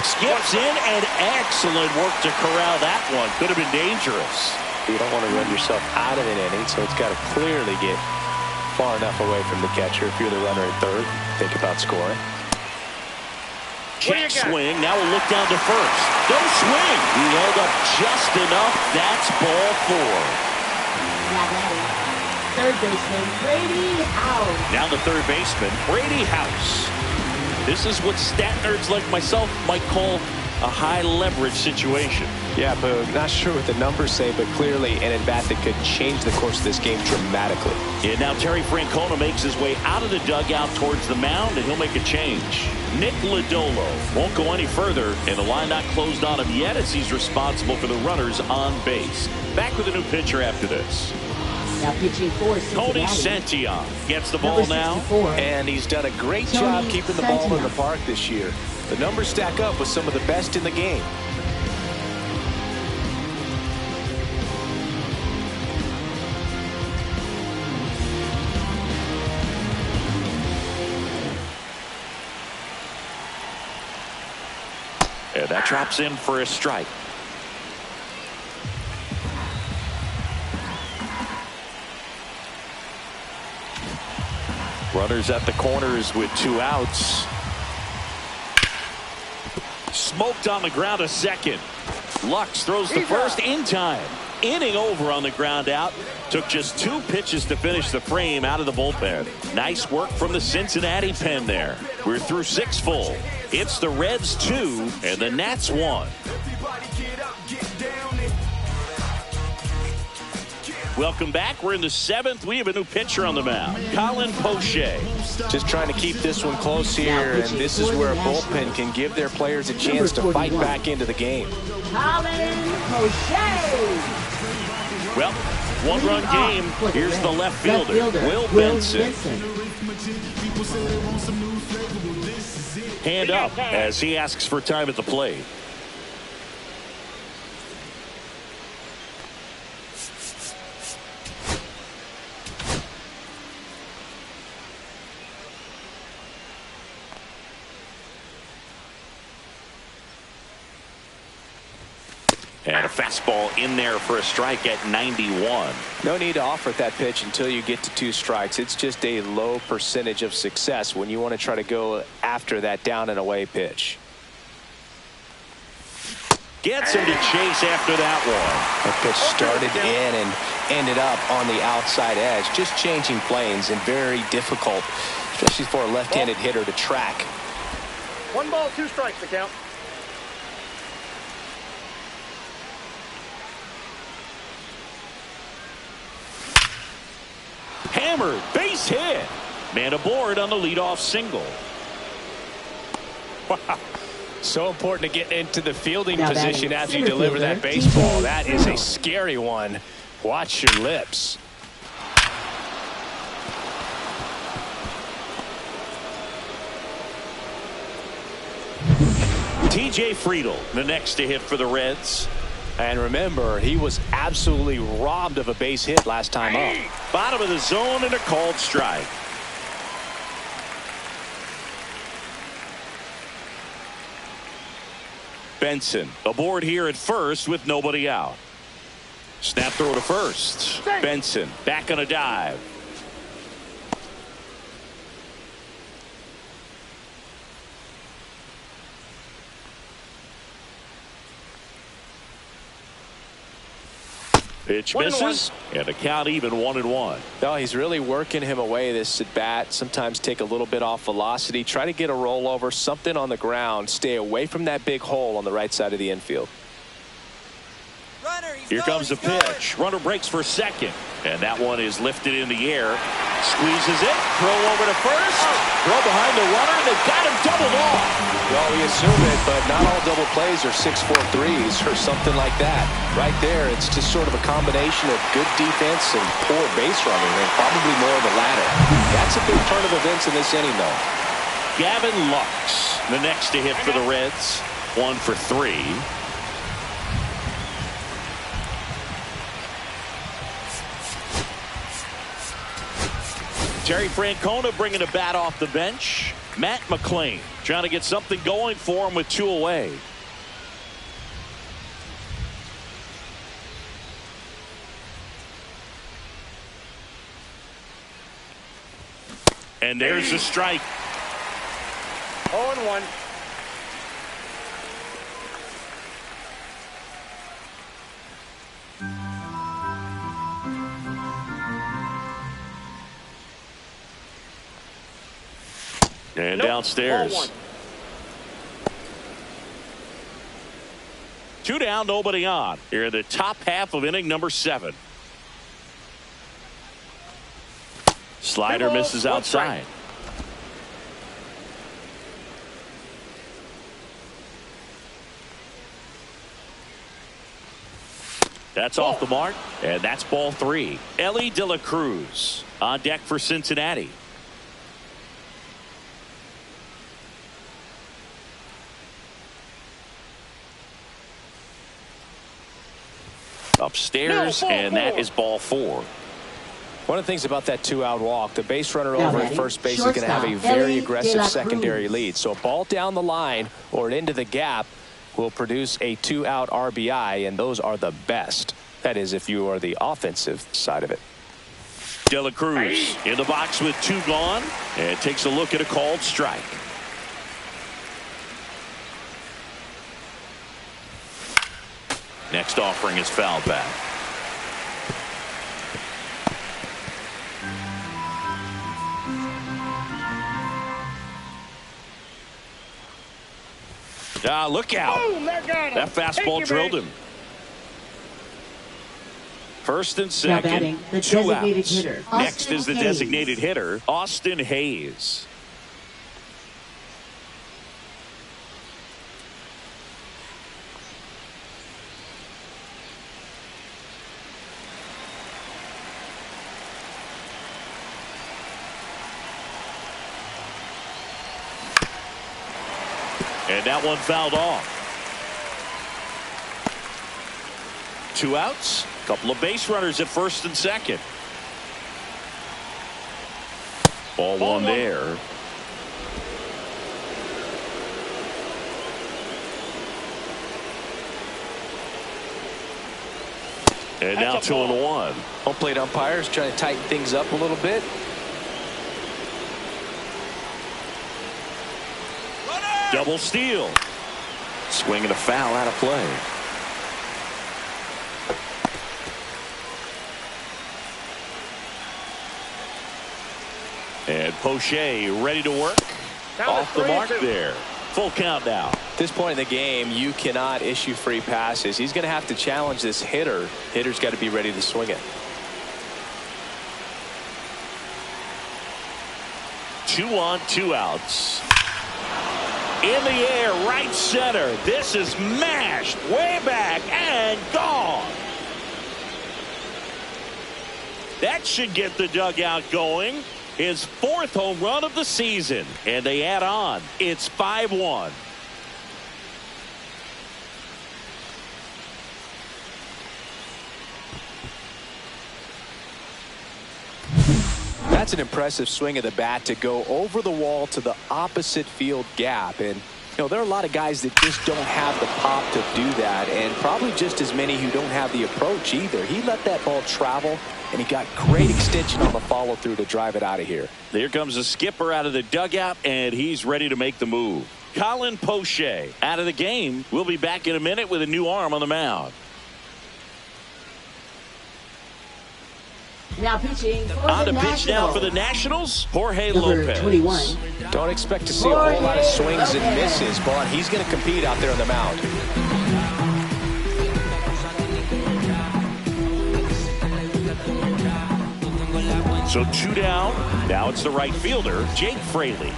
Skips in, and excellent work to corral that one. Could have been dangerous. You don't want to run yourself out of an inning, so it's got to clearly get far enough away from the catcher. If you're the runner at third, think about scoring. Check swing. Now we'll look down to first. No swing. He held up just enough. That's ball four. Third baseman Brady House. Now the third baseman Brady House. This is what stat nerds like myself might call a high leverage situation. Yeah, Boog, not sure what the numbers say, but clearly an at-bat that could change the course of this game dramatically. And now Terry Francona makes his way out of the dugout towards the mound, and he'll make a change. Nick Lodolo won't go any further, and the line not closed on him yet as he's responsible for the runners on base. Back with a new pitcher after this. Now pitching for Tony Cincinnati. Santillan gets the ball now. And he's done a great job keeping the ball in the park this year. The numbers stack up with some of the best in the game. And that drops in for a strike. Runners at the corners with two outs. Smoked on the ground a second. Lux throws the first in time. Inning over on the ground out. Took just two pitches to finish the frame out of the bullpen. Nice work from the Cincinnati pen there. We're through six full. It's the Reds 2 and the Nats 1. Welcome back. We're in the seventh. We have a new pitcher on the mound, Colin Poche. Just trying to keep this one close here, and this is where a bullpen can give their players a chance to fight back into the game. Colin Poche. Well, one-run game. Here's the left fielder, Will Benson. Hand up as he asks for time at the plate. And a fastball in there for a strike at 91. No need to offer that pitch until you get to two strikes. It's just a low percentage of success when you want to try to go after that down and away pitch. Gets him to chase after that one. That pitch started in and ended up on the outside edge. Just changing planes and very difficult, especially for a left-handed hitter to track. 1 ball, 2 strikes to count. Hammered, base hit. Man aboard on the leadoff single. Wow. So important to get into the fielding Now position as after you deliver that baseball. That is a TJ scary one. Watch your lips. TJ Friedl, the next to hit for the Reds. And remember, he was absolutely robbed of a base hit last time up. Bottom of the zone and a called strike. Benson aboard here at first with nobody out. Snap throw to first. Benson back on a dive. Pitch misses, and a count even 1-1. No, he's really working him away this at bat. Sometimes take a little bit off velocity. Try to get a rollover, something on the ground. Stay away from that big hole on the right side of the infield. Here comes the pitch. Runner breaks for second. And that one is lifted in the air. Squeezes it. Throw over to first. Throw behind the runner. They've got him doubled off. Well, we assume it, but not all double plays are 6-4 threes or something like that. Right there, it's just sort of a combination of good defense and poor base running, and probably more of the latter. That's a big turn of events in this inning, though. Gavin Lux, the next to hit for the Reds. 1 for 3. Terry Francona bringing a bat off the bench. Matt McClain trying to get something going for him with 2 away. And there's the strike. 0-1. And downstairs. 2 down, nobody on. Here in the top half of inning number 7. Slider misses outside. That's off the mark, and that's ball 3. Ellie De La Cruz on deck for Cincinnati. Upstairs, and that is ball 4. One of the things about that 2-out walk, the base runner over at first base is going to have a very aggressive secondary lead. So a ball down the line or into the gap will produce a 2-out RBI, and those are the best. That is, if you are the offensive side of it. De La Cruz in the box with 2 gone, and takes a look at a called strike. Next offering is foul back. Look out. Boom, that fastball drilled him. First and second, 2 outs. Next is the designated hitter, Austin Hayes. And that one fouled off. 2 outs. Couple of base runners at first and second. Ball 1 there. And now 2-1. Home plate umpires trying to tighten things up a little bit. Double steal. Swinging a foul out of play. And Poche ready to work. Off the mark there. Full count now. At this point in the game, you cannot issue free passes. He's going to have to challenge this hitter. Hitter's got to be ready to swing it. 2 on, 2 outs. In the air, right center. This is mashed way back and gone. That should get the dugout going. His 4th home run of the season. And they add on. It's 5-1. That's an impressive swing of the bat to go over the wall to the opposite field gap. And, you know, there are a lot of guys that just don't have the pop to do that, and probably just as many who don't have the approach either. He let that ball travel, and he got great extension on the follow through to drive it out of here. Here comes the skipper out of the dugout, and he's ready to make the move. Colin Poche out of the game. We'll be back in a minute with a new arm on the mound. Now pitching for On the to pitch now for the Nationals. Nationals, Jorge Number Lopez. 21. Don't expect to see a whole lot of swings and misses, but he's going to compete out there on the mound. So 2 down. Now it's the right fielder, Jake Fraley.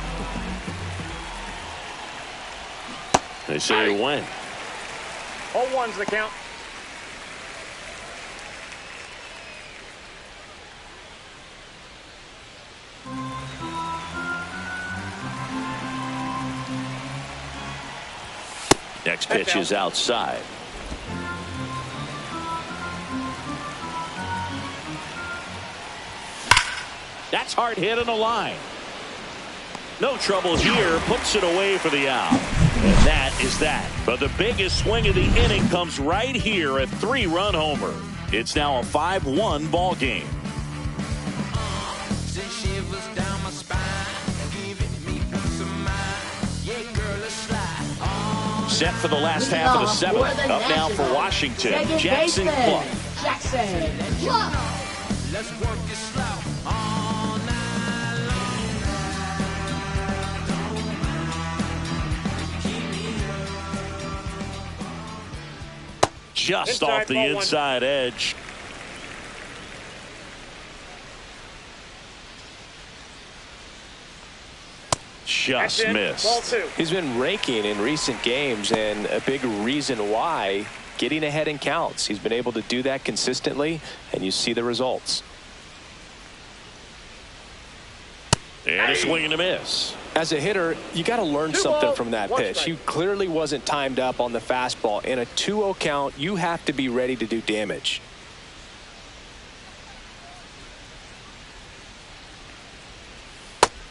They say when. 0-1's the count. Next pitch is outside. That's hard hit on the line. No trouble here. Puts it away for the out. And that is that. But the biggest swing of the inning comes right here, a 3-run homer. It's now a 5-1 ball game. Set for the last half of the 7th. Up now for Washington, Jackson Clark. Jackson Clark. Let's work it slow all night long. Just off the inside edge. Just missed. He's been raking in recent games, and a big reason why, getting ahead in counts. He's been able to do that consistently, and you see the results. And a swing and a miss. As a hitter, you got to learn something from that pitch. He clearly wasn't timed up on the fastball. In a 2-0 count, you have to be ready to do damage.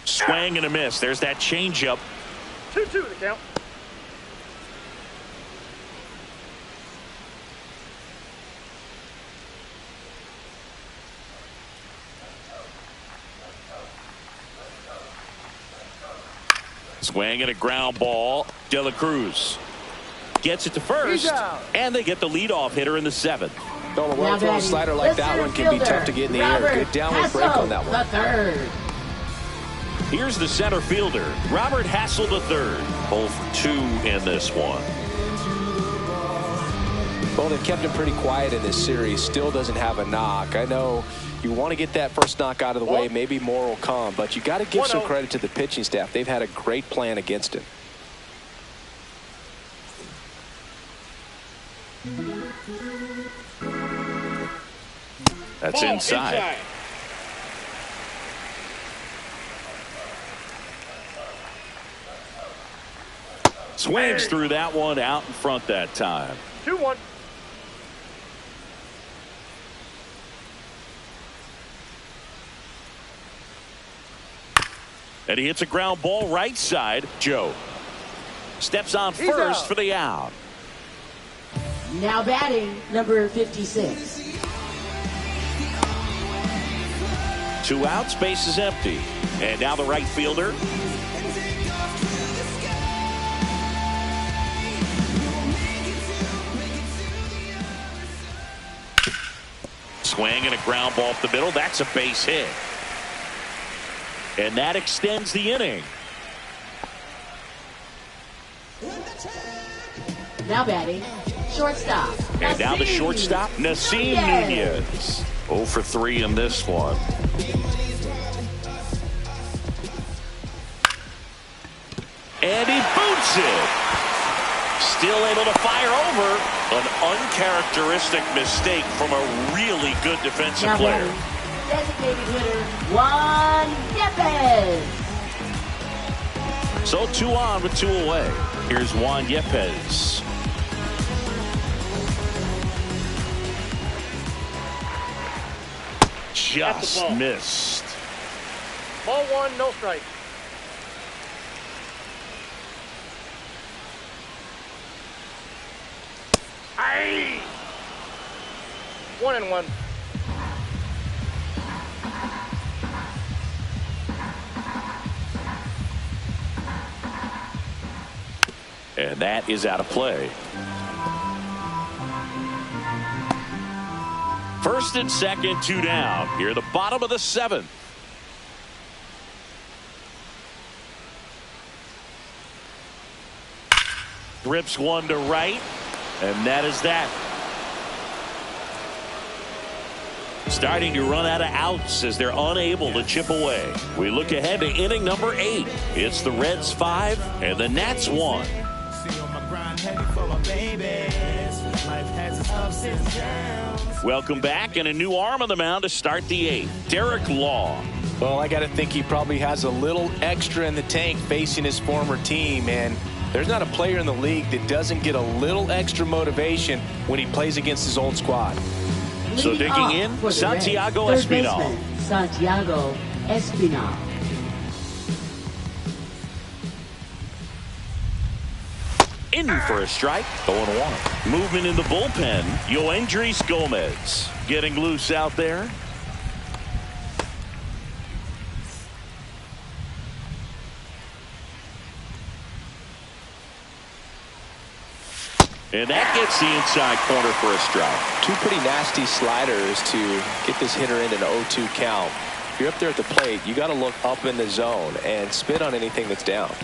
Swing and a miss. There's that changeup. 2-2 the count. Swing and a ground ball. De La Cruz gets it to first, and they get the leadoff hitter in the 7th. Well, a well-thrown slider like that one can be tough to get in the air. Good downward break on that one. The third. Here's the center fielder, Robert Hassel III. 0 for 2 in this one. Well, they've kept him pretty quiet in this series. Still doesn't have a knock. I know you want to get that first knock out of the way. Maybe more will come, but you got to give some credit to the pitching staff. They've had a great plan against him. That's inside. Swings through that one, out in front that time. 2-1. And he hits a ground ball right side. Joe steps on first for the out. Now batting, number 56. 2 outs, base is empty. And now the right fielder. Swing and a ground ball up the middle. That's a base hit. And that extends the inning. Now batting, shortstop. And now the shortstop, Nasim Nunez. 0 for 3 in this one. And he boots it. Still able to fire over. An uncharacteristic mistake from a really good defensive player. Designated hitter, Juan Yepez. So 2 on with 2 away. Here's Juan Yepez. Just missed. Ball 1, no strike. Aye. 1-1. And that is out of play. First and second, 2 down. Here at the bottom of the 7th. Rips one to right, and that is that. Starting to run out of outs as they're unable to chip away. We look ahead to inning number 8. It's the Reds 5 and the Nats 1. Welcome back, and a new arm on the mound to start the 8th. Derek Law. Well, I got to think he probably has a little extra in the tank facing his former team, and there's not a player in the league that doesn't get a little extra motivation when he plays against his old squad. So digging in, Santiago Espinal. Santiago Espinal. In for a strike. 0-1. Movement in the bullpen. Yoendris Gomez getting loose out there. And that gets the inside corner for a strike. Two pretty nasty sliders to get this hitter in an 0-2 count. If you're up there at the plate, you got to look up in the zone and spit on anything that's down.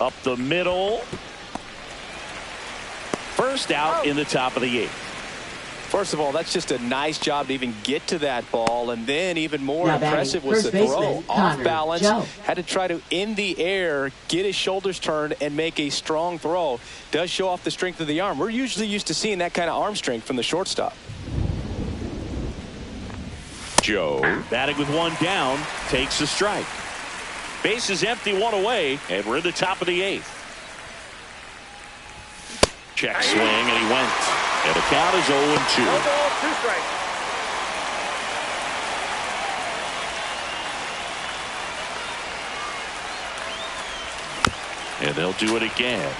Up the middle. First out in the top of the 8th. First of all, that's just a nice job to even get to that ball, and then even more impressive was the throw. Off balance, had to try to in the air, get his shoulders turned, and make a strong throw. Does show off the strength of the arm. We're usually used to seeing that kind of arm strength from the shortstop. Joe, batting with one down, takes a strike. Base is empty, one away, and we're in the top of the 8th. Check swing, and he went. And the count is 0-2. 1 ball, 2 strikes. And they'll do it again.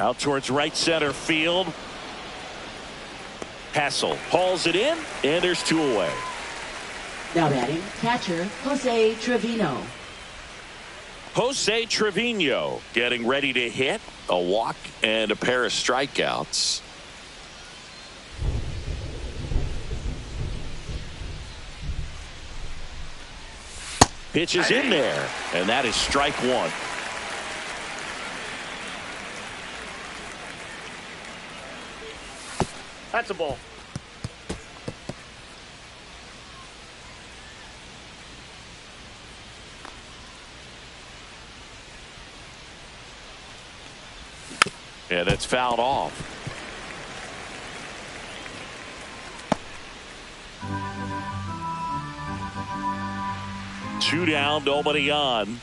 Out towards right center field. Hassel hauls it in, and there's 2 away. Now batting, catcher Jose Trevino. Jose Trevino getting ready to hit. A walk and a pair of strikeouts. Pitch is in there, and that is strike 1. That's a ball. Yeah, that's fouled off. Two down, nobody on.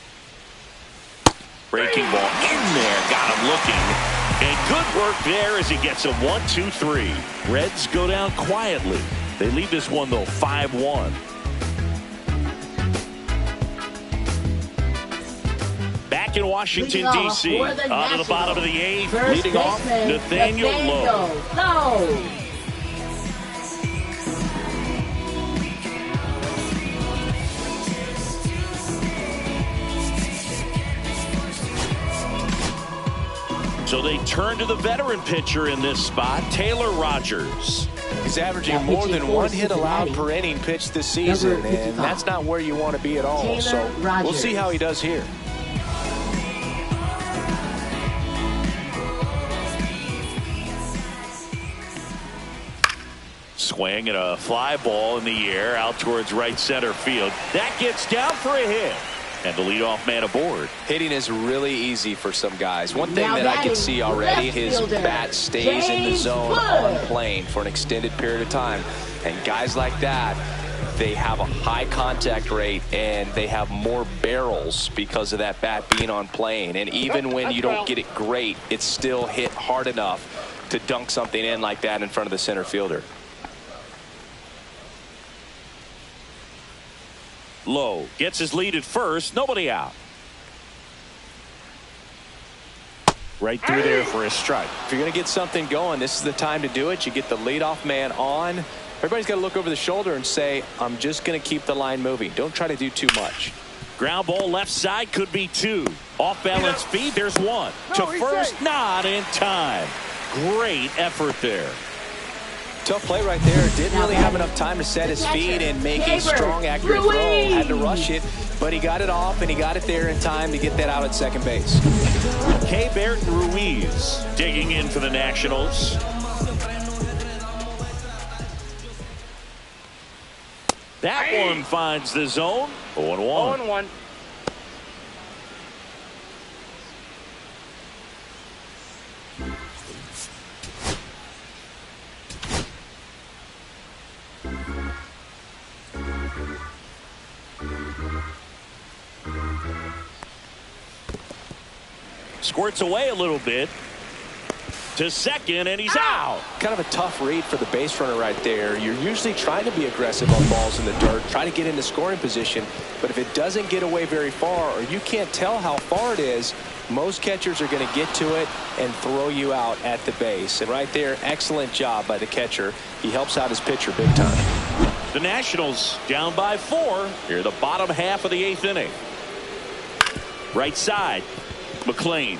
Breaking ball in there, got him looking. And good work there as he gets him 1-2-3. Reds go down quietly. They lead this one though 5-1. Back in Washington, D.C. On to the bottom of the 8th. Leading off, Nathaniel Lowe. So they turn to the veteran pitcher in this spot, Taylor Rogers. He's averaging more than 1 hit allowed per inning pitched this season, and that's not where you want to be at all. So we'll see how he does here. Swing and a fly ball in the air out towards right center field. That gets down for a hit. And the leadoff man aboard. Hitting is really easy for some guys. One thing that I can see already, his bat stays in the zone on plane for an extended period of time. And guys like that, they have a high contact rate and they have more barrels because of that bat being on plane. And even when you don't get it great, it's still hit hard enough to dunk something in like that in front of the center fielder. Lowe gets his lead at first, nobody out. Right through there for a strike. If you're going to get something going, this is the time to do it. You get the leadoff man on. Everybody's got to look over the shoulder and say, I'm just going to keep the line moving. Don't try to do too much. Ground ball left side, could be two. Off balance speed, there's one. To first, not in time. Great effort there. Tough play right there. Didn't really have enough time to set his feet and make a strong, accurate throw. Had to rush it, but he got it off, and he got it there in time to get that out at second base. Keibert Ruiz digging in for the Nationals. That one finds the zone. 0-1. 0-1. Squirts away a little bit to second, and he's out. Kind of a tough read for the base runner right there. You're usually trying to be aggressive on balls in the dirt, try to get into scoring position, but if it doesn't get away very far, or you can't tell how far it is, most catchers are going to get to it and throw you out at the base. And right there, excellent job by the catcher. He helps out his pitcher big time. The Nationals down by 4 here, the bottom half of the 8th inning. Right side, McLean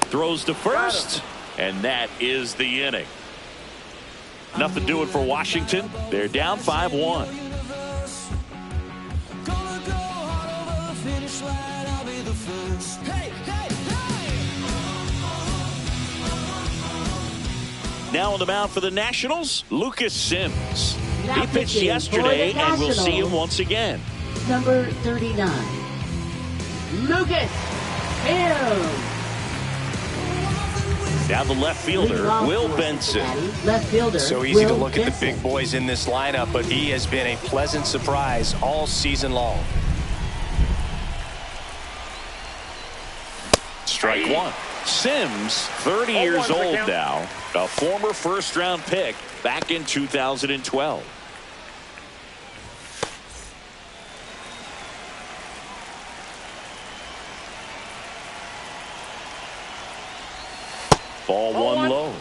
throws to first, and that is the inning. Nothing doing for Washington. They're down 5-1. Now on the mound for the Nationals, Lucas Sims. He pitched yesterday, and we'll see him once again. Number 39, Lucas Sims. Now the left fielder, Will Benson. Left fielder, so easy to Will look at the Benson. big boys in this lineup, but he has been a pleasant surprise all season long. Strike one. Sims, 30 years old now, a former first-round pick back in 2012. Ball one low.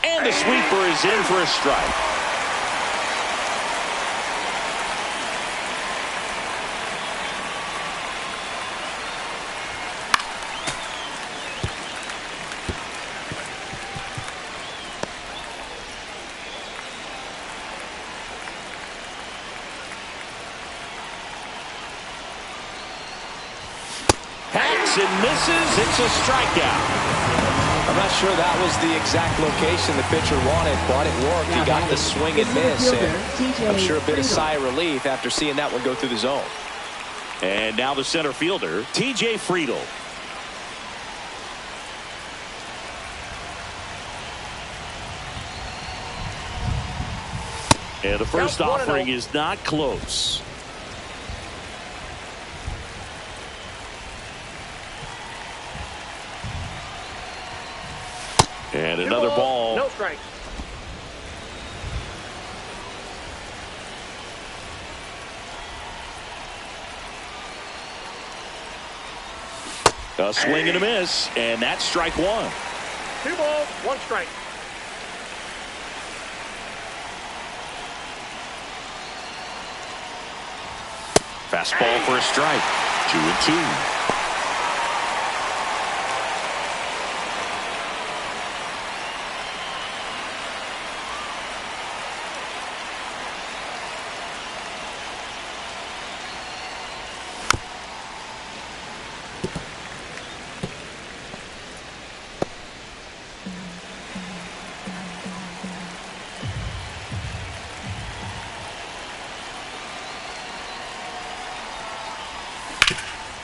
And the sweeper is in for a strike. And misses. It's a strikeout. I'm not sure that was the exact location the pitcher wanted, but it worked. He got the swing and miss, and I'm sure a bit of sigh of relief after seeing that one go through the zone. And now the center fielder, T.J. Friedl. And the first offering is not close. And another ball. No strikes. A swing and a miss, and that's strike one. 2 balls, 1 strike. Fastball for a strike. 2-2.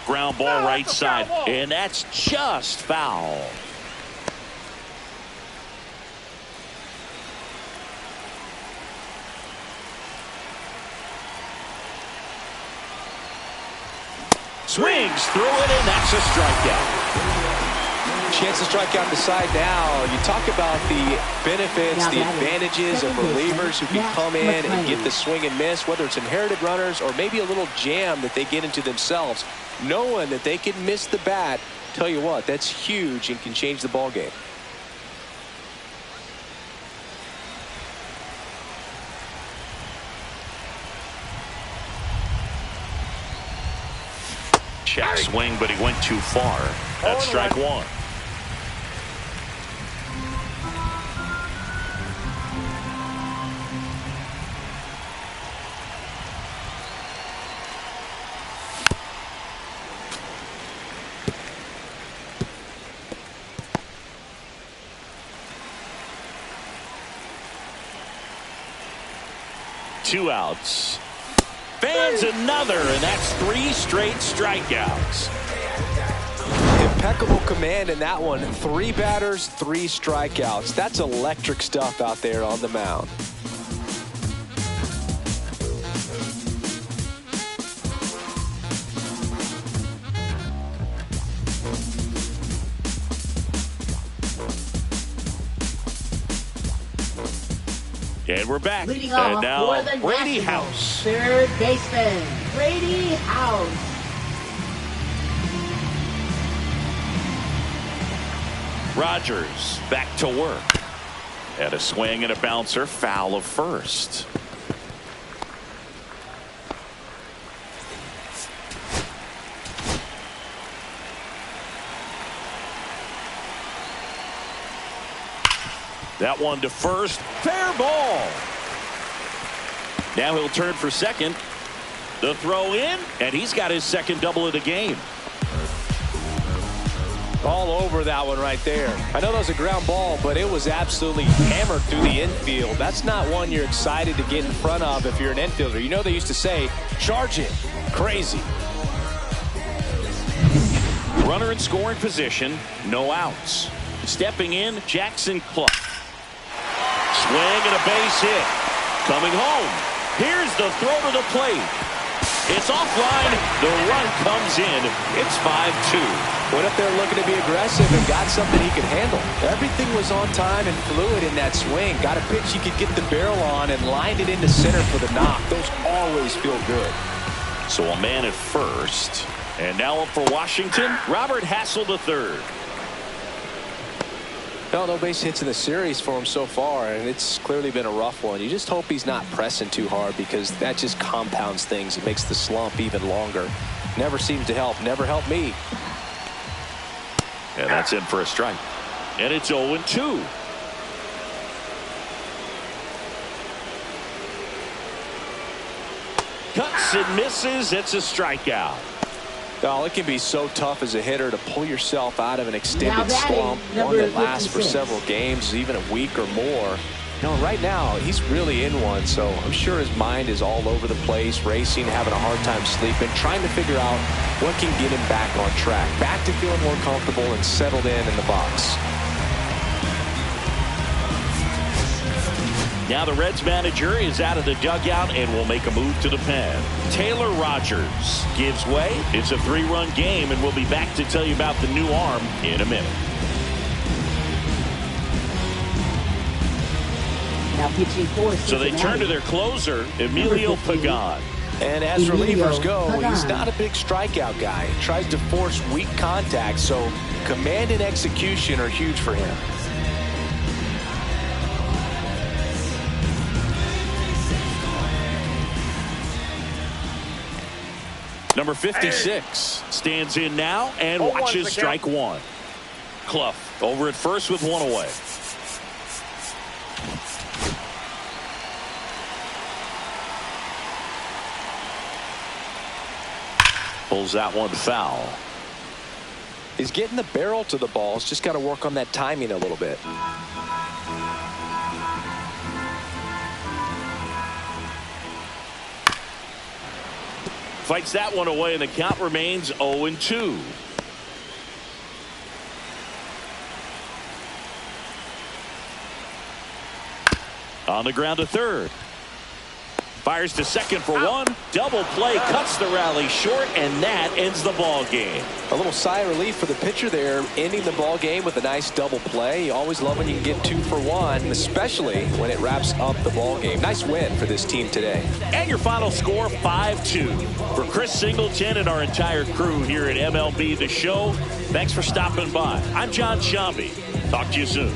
Ground ball right side, and that's just foul. Swings through it, and that's a strikeout. Chance to strike out the side now. You talk about the benefits, the advantages of relievers who can come in and get the swing and miss, whether it's inherited runners or maybe a little jam that they get into themselves. Knowing that they can miss the bat, tell you what, that's huge and can change the ball game. Check swing, but he went too far. That's strike one. Two outs. Fans another, and that's 3 straight strikeouts. Impeccable command in that one. 3 batters, 3 strikeouts. That's electric stuff out there on the mound. And we're back. Leading and off now for the Brady Nationals, House. third baseman, Brady House. Rogers back to work. And a swing and a bouncer, foul of first. That one to first. Fair ball. Now he'll turn for second. The throw in, and he's got his second double of the game. All over that one right there. I know that was a ground ball, but it was absolutely hammered through the infield. That's not one you're excited to get in front of if you're an infielder. You know they used to say, charge it. Crazy. Runner in scoring position, no outs. Stepping in, Jackson Cluck. Swing and a base hit. Coming home. Here's the throw to the plate. It's offline. The run comes in. It's 5-2. What if they're looking to be aggressive and got something he could handle? Everything was on time and fluid in that swing. Got a pitch he could get the barrel on and lined it into center for the knock. Those always feel good. So a man at first. And now up for Washington, Robert Hassel III. No base hits in the series for him so far, and it's clearly been a rough one. You just hope he's not pressing too hard because that just compounds things. It makes the slump even longer. Never seems to help. Never helped me. And that's in for a strike. And it's 0-2. Cuts and misses. It's a strikeout. Oh, it can be so tough as a hitter to pull yourself out of an extended slump, one that lasts for several games, even a week or more. Right now, he's really in one, so I'm sure his mind is all over the place, racing, having a hard time sleeping, trying to figure out what can get him back on track, back to feeling more comfortable and settled in the box. Now the Reds manager is out of the dugout and will make a move to the pen. Taylor Rogers gives way. It's a 3-run game, and we'll be back to tell you about the new arm in a minute. Now pitching for So they turn to their closer, Emilio Pagan. And as relievers go, he's not a big strikeout guy. He tries to force weak contact, so command and execution are huge for him. Number 56 stands in now and watches strike one. Clough over at first with one away. Pulls that one foul. He's getting the barrel to the ball. He's just got to work on that timing a little bit. Fights that one away, and the count remains 0-2. On the ground to third. Fires to second for one. Double play cuts the rally short, and that ends the ball game. A little sigh of relief for the pitcher there, ending the ball game with a nice double play. You always love when you can get 2 for 1, especially when it wraps up the ball game. Nice win for this team today. And your final score, 5-2. For Chris Singleton and our entire crew here at MLB The Show, thanks for stopping by. I'm John Shambi. Talk to you soon.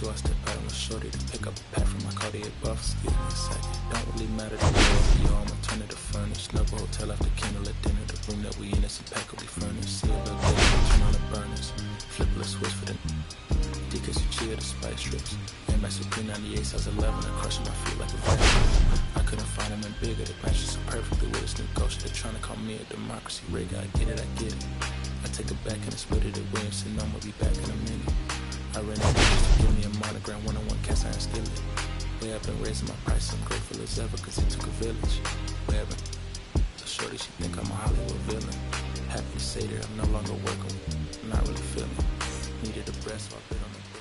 I step out on the shorty to pick up a pack from my Cartier buffs. Give me a second, don't really matter to me. You're on maternity furnished. Snubble hotel after candle at dinner. The room that we in is impeccably furnished. See a little bit, turn on the burners. Flip a little switch for the Because you cheer the spice strips. And my Supreme 98 size 11 and crushing my feet like a vacuum. I couldn't find them in bigger. The matches so perfectly with a sneak ghost. They're trying to call me a democracy rigger. I get it, I get it. I take it back and I split it at Williamson. I'm gonna be back in a minute. I ran out just to give me a monogram, one-on-one cast iron skillet. Way I've been raising my price, I'm grateful as ever, cause it took a village. Way I've been, so shorty, she think I'm a Hollywood villain. Happy to say that I'm no longer working, I'm not really feeling. Needed a breath, so I bit on it.